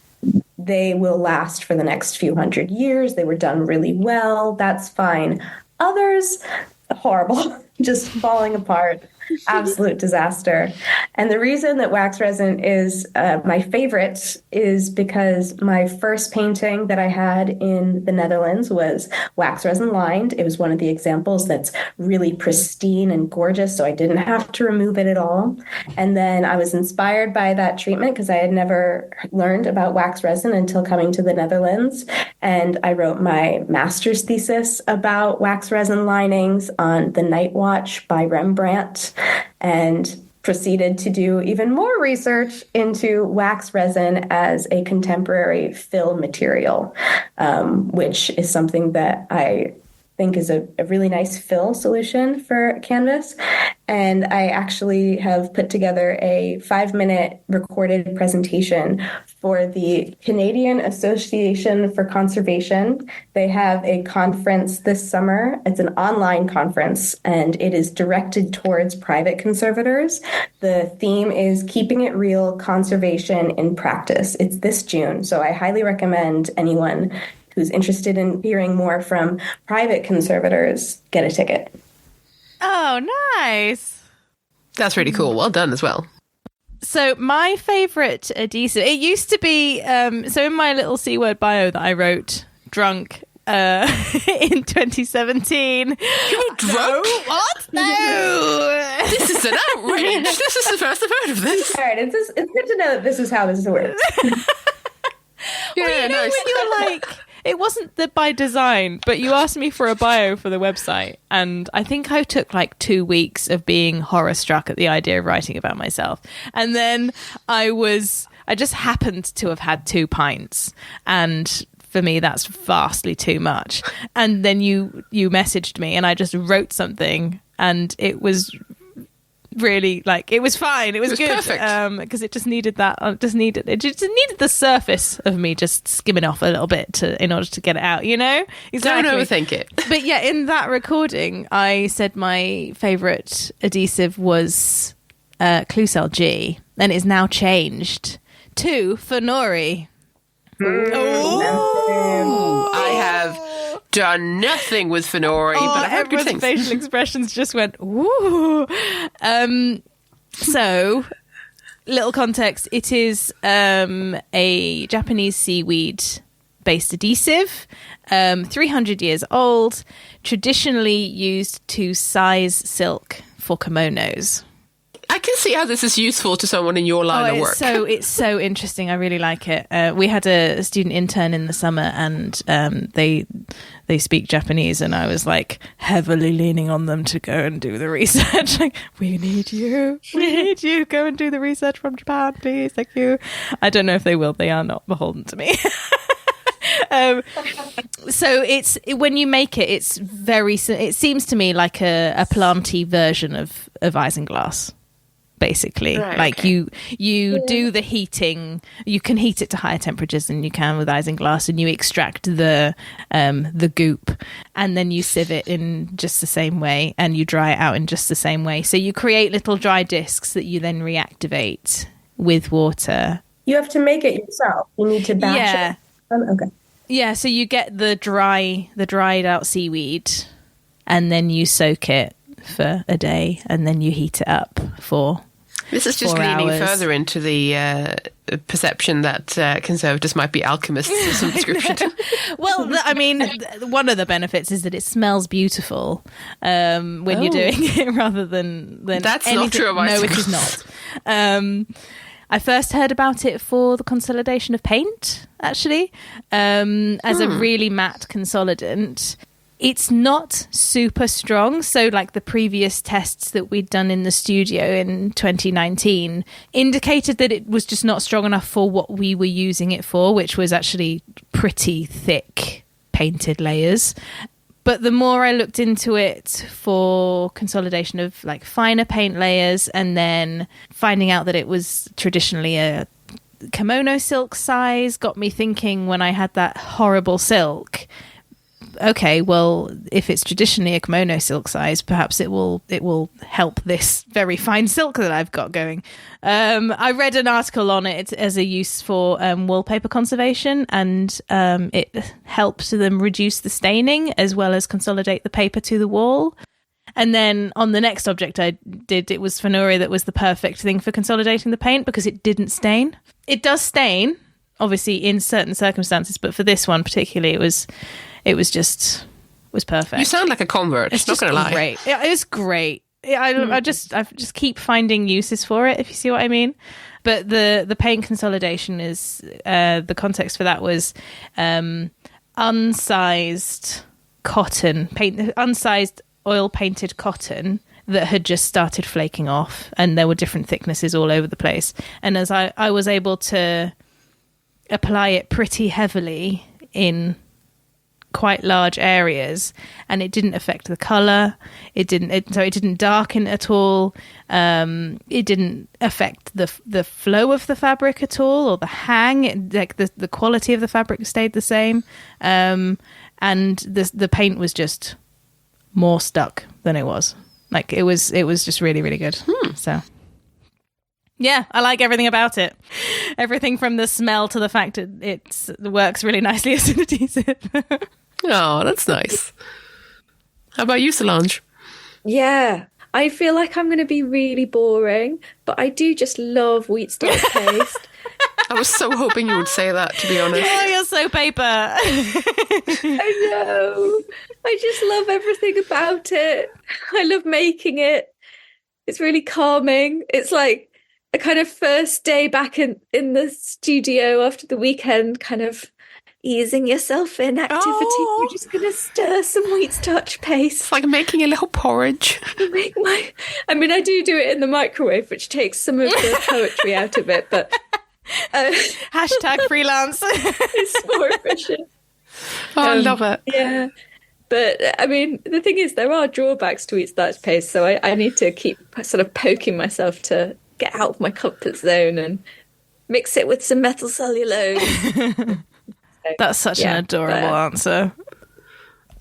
they will last for the next few hundred years. They were done really well. That's fine. Others, horrible, just falling apart. Absolute disaster. And the reason that wax resin is my favorite is because my first painting that I had in the Netherlands was wax resin lined. It was one of the examples that's really pristine and gorgeous, so I didn't have to remove it at all. And then I was inspired by that treatment because I had never learned about wax resin until coming to the Netherlands. And I wrote my master's thesis about wax resin linings on The Night Watch by Rembrandt, and proceeded to do even more research into wax resin as a contemporary fill material, which is something that I think is a really nice fill solution for canvas. And I actually have put together a 5-minute recorded presentation for the Canadian Association for Conservation. They have a conference this summer. It's an online conference, and it is directed towards private conservators. The theme is Keeping It Real, Conservation in Practice. It's this June, so I highly recommend anyone who's interested in hearing more from private conservators get a ticket. Oh, nice. That's really cool. Well done as well. So my favorite adhesive, it used to be, so in my little C word bio that I wrote, drunk, in 2017. You were drunk? No, what? No. This is an outrage. This is the first I've heard of this. All right, it's good to know that this is how this works. Well, you know, when you're like, it wasn't by design, but you asked me for a bio for the website, and I think I took like 2 weeks of being horror struck at the idea of writing about myself. And then I just happened to have had 2 pints, and for me that's vastly too much. And then you messaged me, and I just wrote something, and it was really, like, it was fine, it was good, because it just needed the surface of me just skimming off a little bit in order to get it out, you know. Exactly. Don't overthink it. But yeah, in that recording I said my favorite adhesive was Kloe G, and it's now changed to Fenori. I have done nothing with Fenori, but I heard good things. Facial expressions just went, ooh. So, little context, it is a Japanese seaweed-based adhesive, 300 years old, traditionally used to size silk for kimonos. I can see how this is useful to someone in your line of work. It's so interesting. I really like it. We had a student intern in the summer, and they speak Japanese, and I was like heavily leaning on them to go and do the research. Like, we need you. Go and do the research from Japan, please. Thank you. I don't know if they will. They are not beholden to me. So it's, when you make it, it seems to me like a planty version of isinglass. Basically, right, like, okay. you do the heating. You can heat it to higher temperatures than you can with isinglass, and you extract the goop, and then you sieve it in just the same way, and you dry it out in just the same way. So you create little dry discs that you then reactivate with water. You have to make it yourself. You need to batch it. Okay. Yeah, so you get the dried out seaweed, and then you soak it for a day, and then you heat it up for. This is just leaning further into the perception that conservators might be alchemists of some description. Well, I mean, one of the benefits is that it smells beautiful when you're doing it, rather than that's anything. Not true of No, it is not. I first heard about it for the consolidation of paint, actually, as a really matte consolidant. It's not super strong. So like the previous tests that we'd done in the studio in 2019 indicated that it was just not strong enough for what we were using it for, which was actually pretty thick painted layers. But the more I looked into it for consolidation of like finer paint layers, and then finding out that it was traditionally a kimono silk size, got me thinking when I had that horrible silk, okay, well, if it's traditionally a kimono silk size, perhaps it will help this very fine silk that I've got going. I read an article on it as a use for wallpaper conservation, and it helped them reduce the staining as well as consolidate the paper to the wall. And then on the next object I did, it was Fenori that was the perfect thing for consolidating the paint because it didn't stain. It does stain, obviously, in certain circumstances, but for this one particularly, it was perfect. You sound like a convert. It's not going to lie. Great. It's great. I just keep finding uses for it, if you see what I mean. But the paint consolidation is the context for that was unsized cotton paint, unsized oil painted cotton that had just started flaking off, and there were different thicknesses all over the place. And as I was able to apply it pretty heavily in quite large areas, and it didn't affect the color. It didn't darken at all. It didn't affect the flow of the fabric at all, or the hang. Like the quality of the fabric stayed the same, and the paint was just more stuck than it was. Like it was just really, really good. So yeah, I like everything about it. Everything from the smell to the fact it works really nicely as an adhesive. Oh, that's nice. How about you, Solange? Yeah, I feel like I'm going to be really boring, but I do just love wheat starch paste. I was so hoping you would say that, to be honest. Oh, you're so paper. I know. I just love everything about it. I love making it. It's really calming. It's like a kind of first day back in the studio after the weekend, kind of easing yourself in activity. Oh. We're just going to stir some wheat starch paste. It's like making a little porridge. I mean, I do it in the microwave, which takes some of the poetry out of it, but hashtag freelance. It's more efficient. Oh, I love it. Yeah. But I mean, the thing is, there are drawbacks to wheat starch paste, so I need to keep sort of poking myself to get out of my comfort zone and mix it with some metal cellulose. That's such an adorable answer.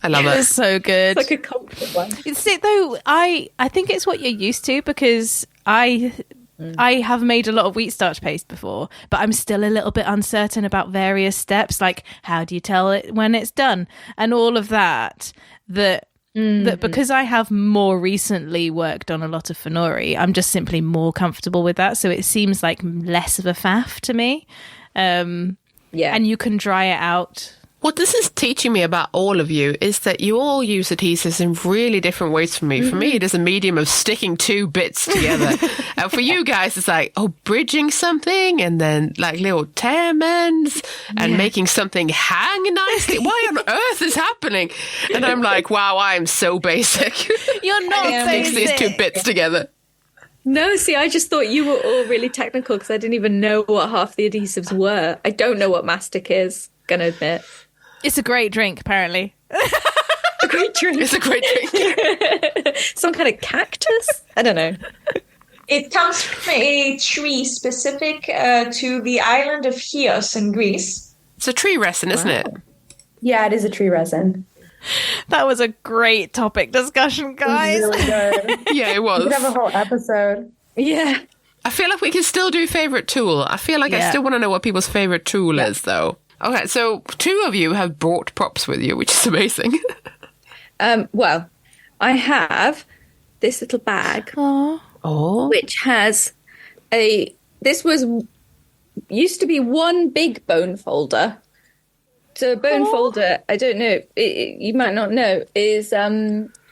I love it. It's so good. It's like a comfort one. It's it though. I think it's what you're used to, because I have made a lot of wheat starch paste before, but I'm still a little bit uncertain about various steps, like how do you tell it when it's done and all of that. That because I have more recently worked on a lot of Fenori, I'm just simply more comfortable with that. So it seems like less of a faff to me. Yeah. And you can dry it out. What this is teaching me about all of you is that you all use adhesives in really different ways for me. For me, it is a medium of sticking two bits together. And for you guys, it's like, bridging something and then like little tear ends and making something hang nicely. What on earth is happening? And I'm like, wow, I am so basic. You're not Mix these two bits together. No, see, I just thought you were all really technical because I didn't even know what half the adhesives were. I don't know what mastic is, gonna admit. It's a great drink, apparently. A great drink. It's a great drink. Some kind of cactus? I don't know. It comes from a tree specific to the island of Chios in Greece. It's a tree resin, isn't it? Yeah, it is a tree resin. That was a great topic discussion, guys. It was really good. Yeah, it was. We could have a whole episode. Yeah. I feel like we can still do favorite tool. I feel like I still want to know what people's favorite tool is, though. Okay, so two of you have brought props with you, which is amazing. Well, I have this little bag, which has this used to be one big bone folder. So a bone folder, I don't know, you might not know, is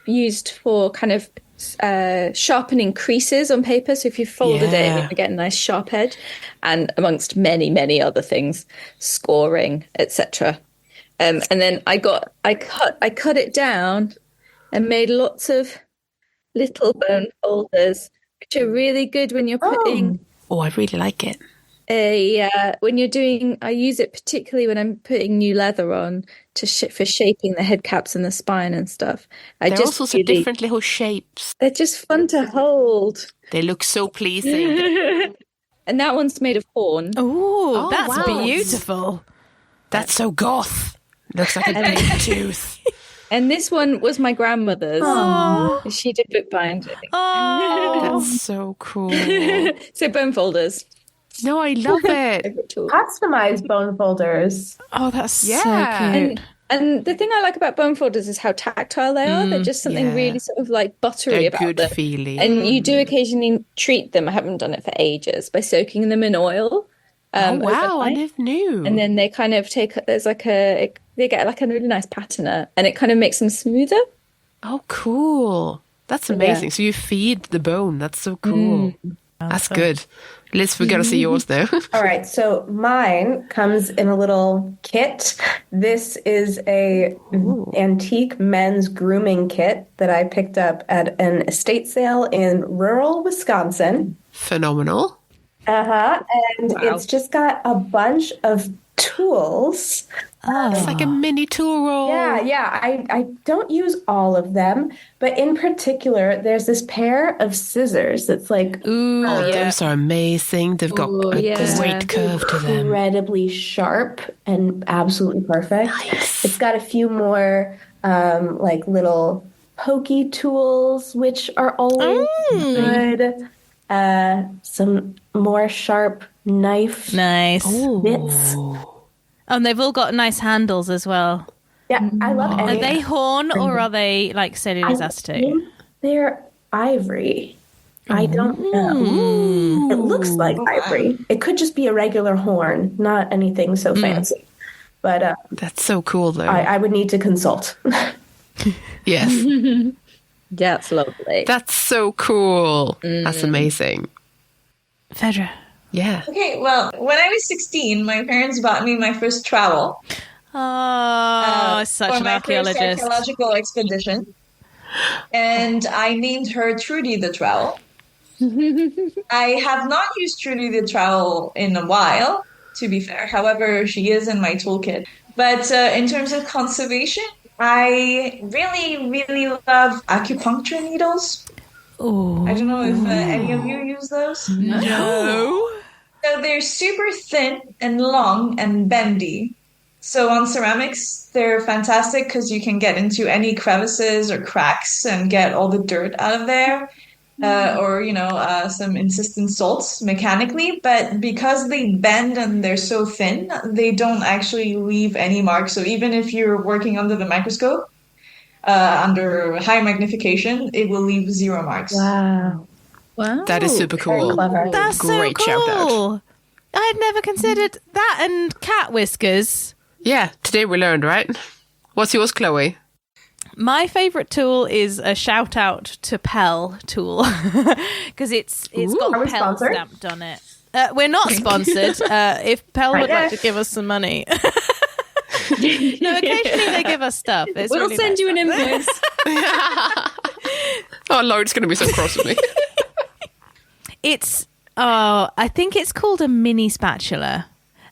used for kind of sharpening creases on paper. So if you folded it, you're going to get a nice sharp edge, and amongst many, many other things, scoring, etc. And then I cut it down and made lots of little bone folders, which are really good when you're putting. Oh, I really like it. When you're doing, I use it particularly when I'm putting new leather on for shaping the head caps and the spine and stuff. They're all sorts of different little shapes. They're just fun to hold. They look so pleasing. And that one's made of horn. Oh, that's beautiful. That's so goth. Looks like a big tooth. And this one was my grandmother's. Aww. She did bookbinding. Oh, that's so cool. So bone folders. No, I love it. Customized bone folders. Oh, that's so cute. And the thing I like about bone folders is how tactile they are. They're just something really sort of like buttery about them. Good feeling. And you do occasionally treat them. I haven't done it for ages, by soaking them in oil. Wow, I never knew. And then they kind of they get like a really nice patina, and it kind of makes them smoother. Oh, cool. That's amazing. Yeah. So you feed the bone. That's so cool. That's good. Liz, we got to see yours now. All right, so mine comes in a little kit. This is a antique men's grooming kit that I picked up at an estate sale in rural Wisconsin. Phenomenal. And it's just got a bunch of tools. It's like a mini tool roll. Yeah. I don't use all of them, but in particular, there's this pair of scissors that's like... Ooh, those are amazing. They've got a great curve to them. Incredibly sharp and absolutely perfect. Nice. It's got a few more like little pokey tools, which are always good. Some more sharp knife bits. And they've all got nice handles as well. Yeah, I love any. Are they horn or are they like cellulose acetate? They're ivory. I don't know. It looks like ivory. It could just be a regular horn, not anything so fancy. But that's so cool, though. I would need to consult. Yes. Yeah, it's lovely. That's so cool. That's amazing. Phedra. Yeah. Okay, well, when I was 16, my parents bought me my first trowel. Oh, such an archaeologist. For my first archaeological expedition. And I named her Trudy the Trowel. I have not used Trudy the Trowel in a while, to be fair. However, she is in my toolkit. But in terms of conservation, I really, really love acupuncture needles. Oh, I don't know if any of you use those. No. So they're super thin and long and bendy. So on ceramics, they're fantastic because you can get into any crevices or cracks and get all the dirt out of there. Or, some insistent salts mechanically. But because they bend and they're so thin, they don't actually leave any marks. So even if you're working under the microscope, under high magnification, it will leave 0 marks. Wow. That is super cool. That's Great so cool. shout out. I had never considered that and cat whiskers. Yeah, today we learned, right? What's yours, Kloe? My favourite tool is a shout out to Pell tool because it's got Pell stamped on it. We're not sponsored. If Pell would like to give us some money. No, occasionally they give us stuff. We'll really send nice you an invoice. Oh, Lloyd's going to be so cross with me. I think it's called a mini spatula.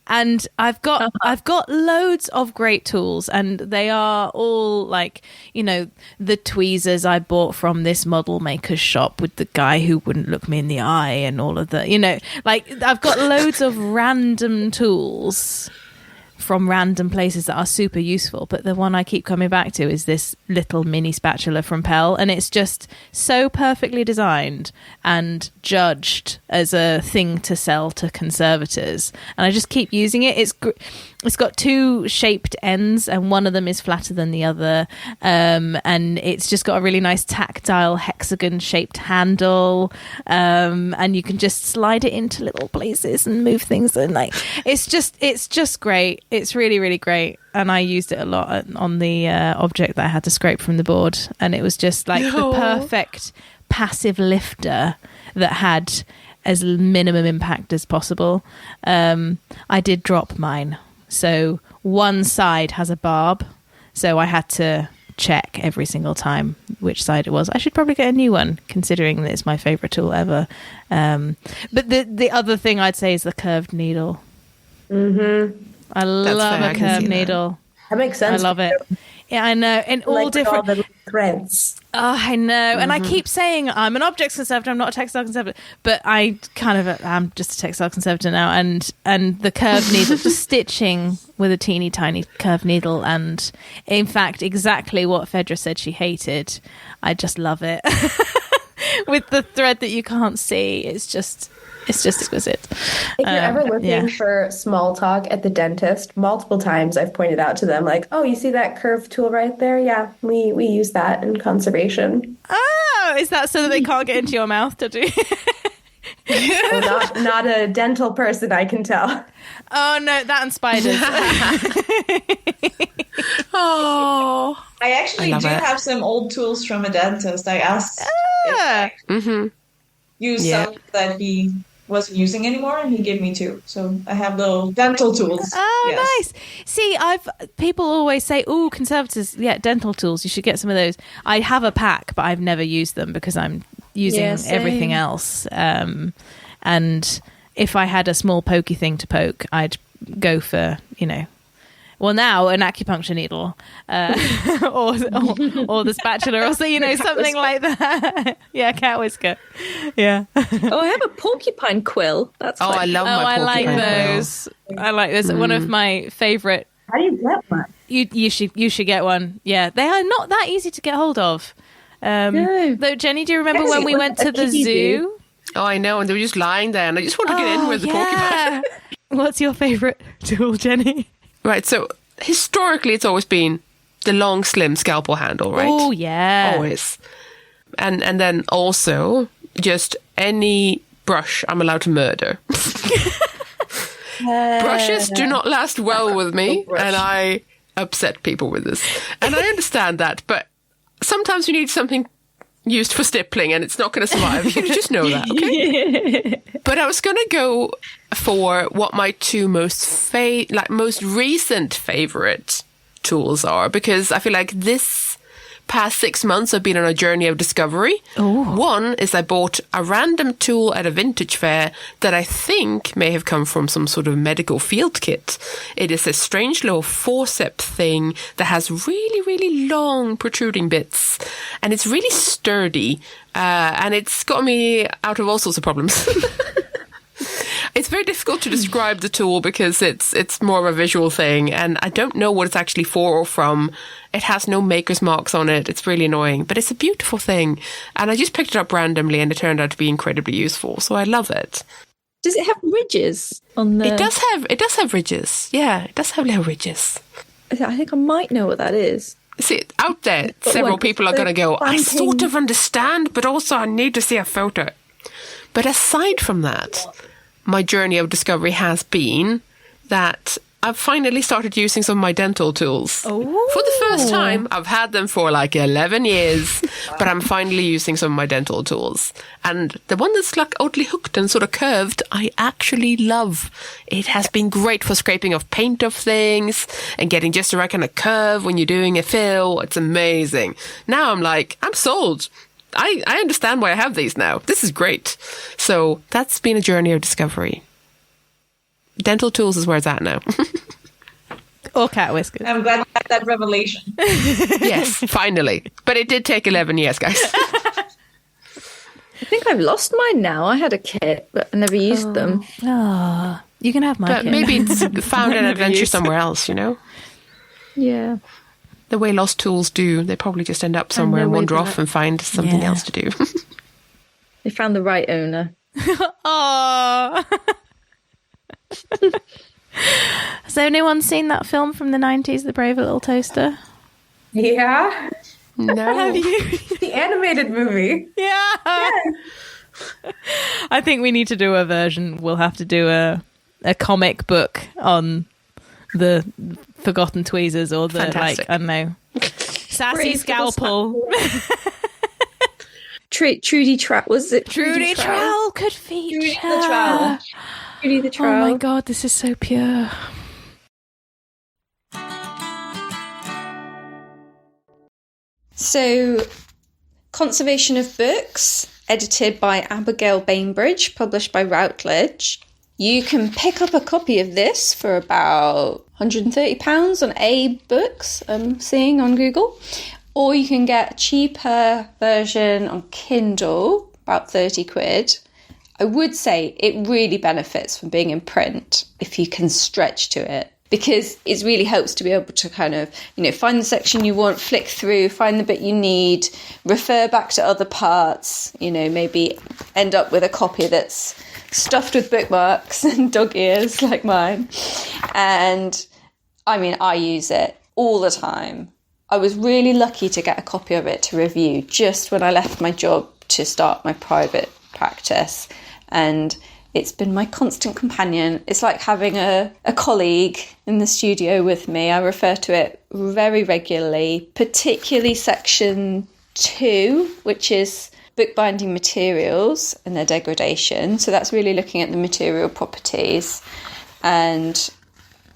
And I've got loads of great tools, and they are all like, the tweezers I bought from this model maker's shop with the guy who wouldn't look me in the eye and all of the, I've got loads of random tools from random places that are super useful. But the one I keep coming back to is this little mini spatula from Pell, and it's just so perfectly designed and judged as a thing to sell to conservators. And I just keep using it. It's got 2 shaped ends, and one of them is flatter than the other. And it's just got a really nice tactile hexagon shaped handle. And you can just slide it into little places and move things. And it's just great. It's really, really great. And I used it a lot on the object that I had to scrape from the board. And it was just like the passive lifter that had as minimum impact as possible. I did drop mine. So one side has a barb. So I had to check every single time which side it was. I should probably get a new one, considering that it's my favourite tool ever. But the other thing I'd say is the curved needle. Mm-hmm. I love a curved needle. That makes sense. I love it. Yeah, I know. And all different... all the threads. Oh, I know. And I keep saying I'm an objects conservator, I'm not a textile conservator. But I kind of am just a textile conservator now. And the curved needle, just stitching with a teeny tiny curved needle. And in fact, exactly what Phedra said she hated. I just love it. With the thread that you can't see. It's just exquisite. If you're ever looking for small talk at the dentist, multiple times I've pointed out to them, like, oh, you see that curved tool right there? Yeah, we use that in conservation. Oh, is that so that they can't get into your mouth to do? Oh, not a dental person, I can tell. Oh, no, that and spiders. Oh, I actually do have some old tools from a dentist. I asked if I could use some that he wasn't using anymore, and he gave me 2. So I have little dental tools. Oh, nice. See, people always say, oh, conservators, dental tools, you should get some of those. I have a pack, but I've never used them because I'm using everything else. And if I had a small pokey thing to poke, I'd go for, well, now an acupuncture needle or the spatula or something like that. Yeah, cat whisker. Yeah. Oh, I have a porcupine quill. That's I love my porcupine quill. Those. I like those. One of my favourite. How do you get one? You should get one. Yeah, they are not that easy to get hold of. No. Though, Jenny, do you remember when we went to the zoo? Oh, I know, and they were just lying there, and I just want to get in with the porcupine. What's your favourite tool, Jenny? Right, so historically it's always been the long, slim scalpel handle, right? Oh, yeah. Always. And then also just any brush I'm allowed to murder. Brushes do not last well with me, and I upset people with this. And I understand that, but sometimes you need something used for stippling and it's not going to survive. You just know that, okay? But I was going to go for what my 2 most recent favorite tools are, because I feel like this past 6 months I've been on a journey of discovery. Ooh. One is I bought a random tool at a vintage fair that I think may have come from some sort of medical field kit. It is a strange little forceps thing that has really, really long protruding bits, and it's really sturdy, and it's got me out of all sorts of problems. It's very difficult to describe the tool because it's more of a visual thing, and I don't know what it's actually for or from. It has no maker's marks on it. It's really annoying, but it's a beautiful thing. And I just picked it up randomly, and it turned out to be incredibly useful. So I love it. Does it have ridges on the... It does have ridges. Yeah, it does have little ridges. I think I might know what that is. See, out there, several people are going to go, I sort of understand, but also I need to see a photo. But aside from that, my journey of discovery has been that I've finally started using some of my dental tools. Oh. For the first time. I've had them for like 11 years, but I'm finally using some of my dental tools. And the one that's like oddly hooked and sort of curved, I actually love. It has been great for scraping off paint off things and getting just the right kind of curve when you're doing a fill. It's amazing. Now I'm sold. I understand why I have these now. This is great. So that's been a journey of discovery. Dental tools is where it's at now. Or cat whiskers. I'm glad you had that revelation. Yes, finally. But it did take 11 years, guys. I think I've lost mine now. I had a kit, but I never used them. Oh, you can have my kit. Maybe it's found an adventure somewhere else, Yeah. The way lost tools do, they probably just end up somewhere and wander off and find something else to do. They found the right owner. Oh. Has anyone seen that film from the 90s, The Brave Little Toaster? Yeah. No. Have you? The animated movie. Yeah. I think we need to do a version. We'll have to do a comic book on the forgotten tweezers or the, Fantastic. I don't know, sassy scalpel. Trudy Trowell. Was it Trudy Trowell could feature. Trudy the Trowel. Trudy the Trowel. Oh my god, this is so pure. So, Conservation of Books, edited by Abigail Bainbridge, published by Routledge. You can pick up a copy of this for about £130 on A Books, I'm seeing on Google. Or you can get a cheaper version on Kindle, about 30 quid. I would say it really benefits from being in print if you can stretch to it, because it really helps to be able to kind of, find the section you want, flick through, find the bit you need, refer back to other parts, maybe end up with a copy that's stuffed with bookmarks and dog ears like mine. And I use it all the time. I was really lucky to get a copy of it to review just when I left my job to start my private practice. And it's been my constant companion. It's like having a colleague in the studio with me. I refer to it very regularly, particularly section 2, which is bookbinding materials and their degradation. So that's really looking at the material properties. And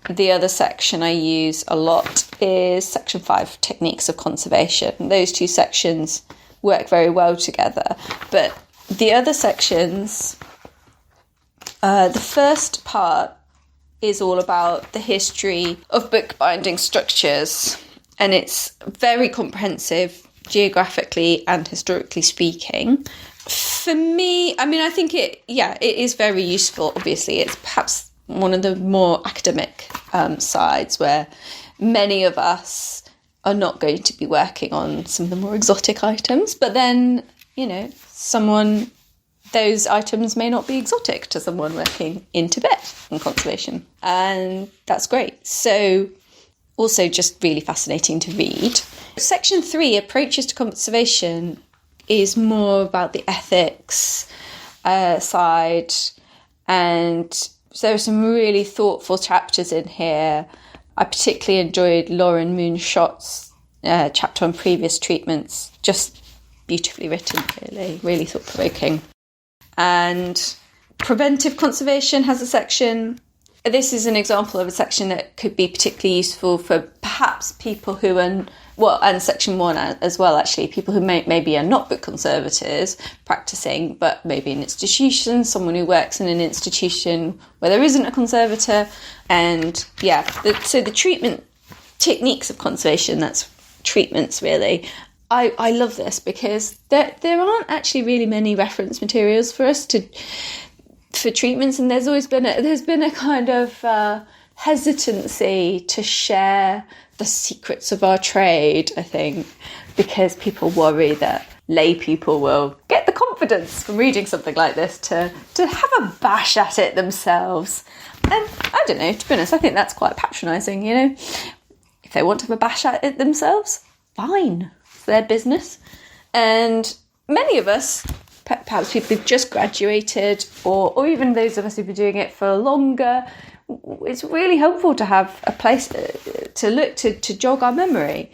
the other section I use a lot is section 5, techniques of conservation. Those two sections work very well together. But the other sections, the first part is all about the history of bookbinding structures, and it's very comprehensive geographically and historically speaking. For me, I think it is very useful. Obviously, it's perhaps one of the more academic sides where many of us are not going to be working on some of the more exotic items, but then, those items may not be exotic to someone working in Tibet in conservation. And that's great. So also just really fascinating to read. Section 3, approaches to conservation, is more about the ethics side. And so there are some really thoughtful chapters in here. I particularly enjoyed Lauren Moonshott's chapter on previous treatments. Just beautifully written, really thought-provoking. And preventive conservation has a section. This is an example of a section that could be particularly useful for perhaps people who are, and section 1 as well, actually, people who maybe are not book conservators practicing, but maybe an institution, someone who works in an institution where there isn't a conservator. And so the treatment techniques of conservation, that's treatments really. I love this because there aren't actually really many reference materials for us for treatments, and there's been a kind of hesitancy to share the secrets of our trade, I think, because people worry that lay people will get the confidence from reading something like this to have a bash at it themselves. And I don't know, to be honest, I think that's quite patronising, If they want to have a bash at it themselves, fine. Their business. And many of us, perhaps people who've just graduated, or even those of us who've been doing it for longer, it's really helpful to have a place to look to jog our memory.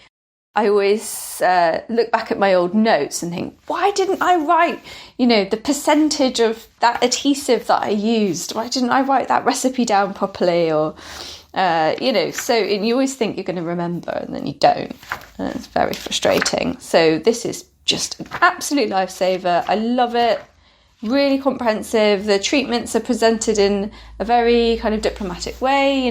I always look back at my old notes and think, why didn't I write, the percentage of that adhesive that I used? Why didn't I write that recipe down properly? Or and you always think you're going to remember and then you don't. And it's very frustrating. So this is just an absolute lifesaver. I love it. Really comprehensive. The treatments are presented in a very kind of diplomatic way.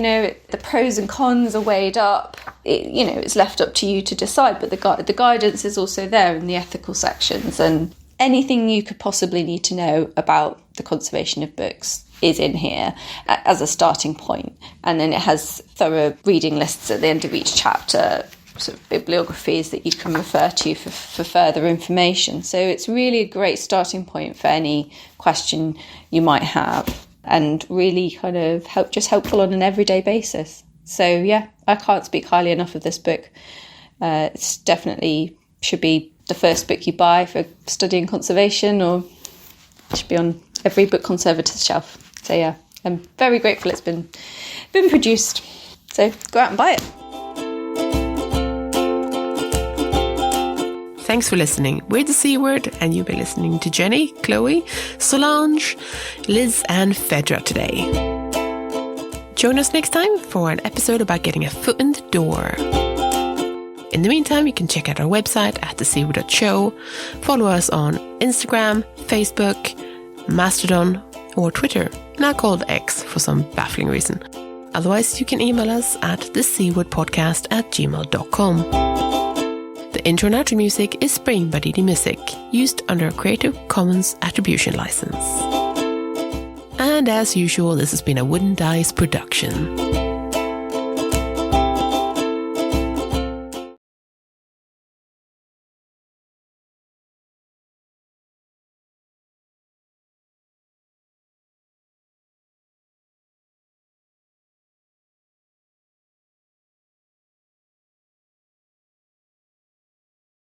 The pros and cons are weighed up. It's left up to you to decide, but the guidance is also there in the ethical sections, and anything you could possibly need to know about the conservation of books is in here as a starting point. And then it has thorough reading lists at the end of each chapter, sort of bibliographies that you can refer to for further information. So it's really a great starting point for any question you might have, and really kind of helpful on an everyday basis. So yeah, I can't speak highly enough of this book. It's definitely should be the first book you buy for studying conservation, or it should be on every book conservator's shelf. So yeah, I'm very grateful it's been produced. So go out and buy it. Thanks for listening. We're the C Word, and you've been listening to Jenny, Kloe, Solange, Liz, and Phedra today. Join us next time for an episode about getting a foot in the door. In the meantime, you can check out our website at thecword.show, follow us on Instagram, Facebook, Mastodon, or Twitter, now called X for some baffling reason. Otherwise, you can email us at thecwordpodcast@gmail.com. The intro and outro music is Spring by Didi Music, used under a Creative Commons Attribution License. And as usual, this has been a Wooden Dice production.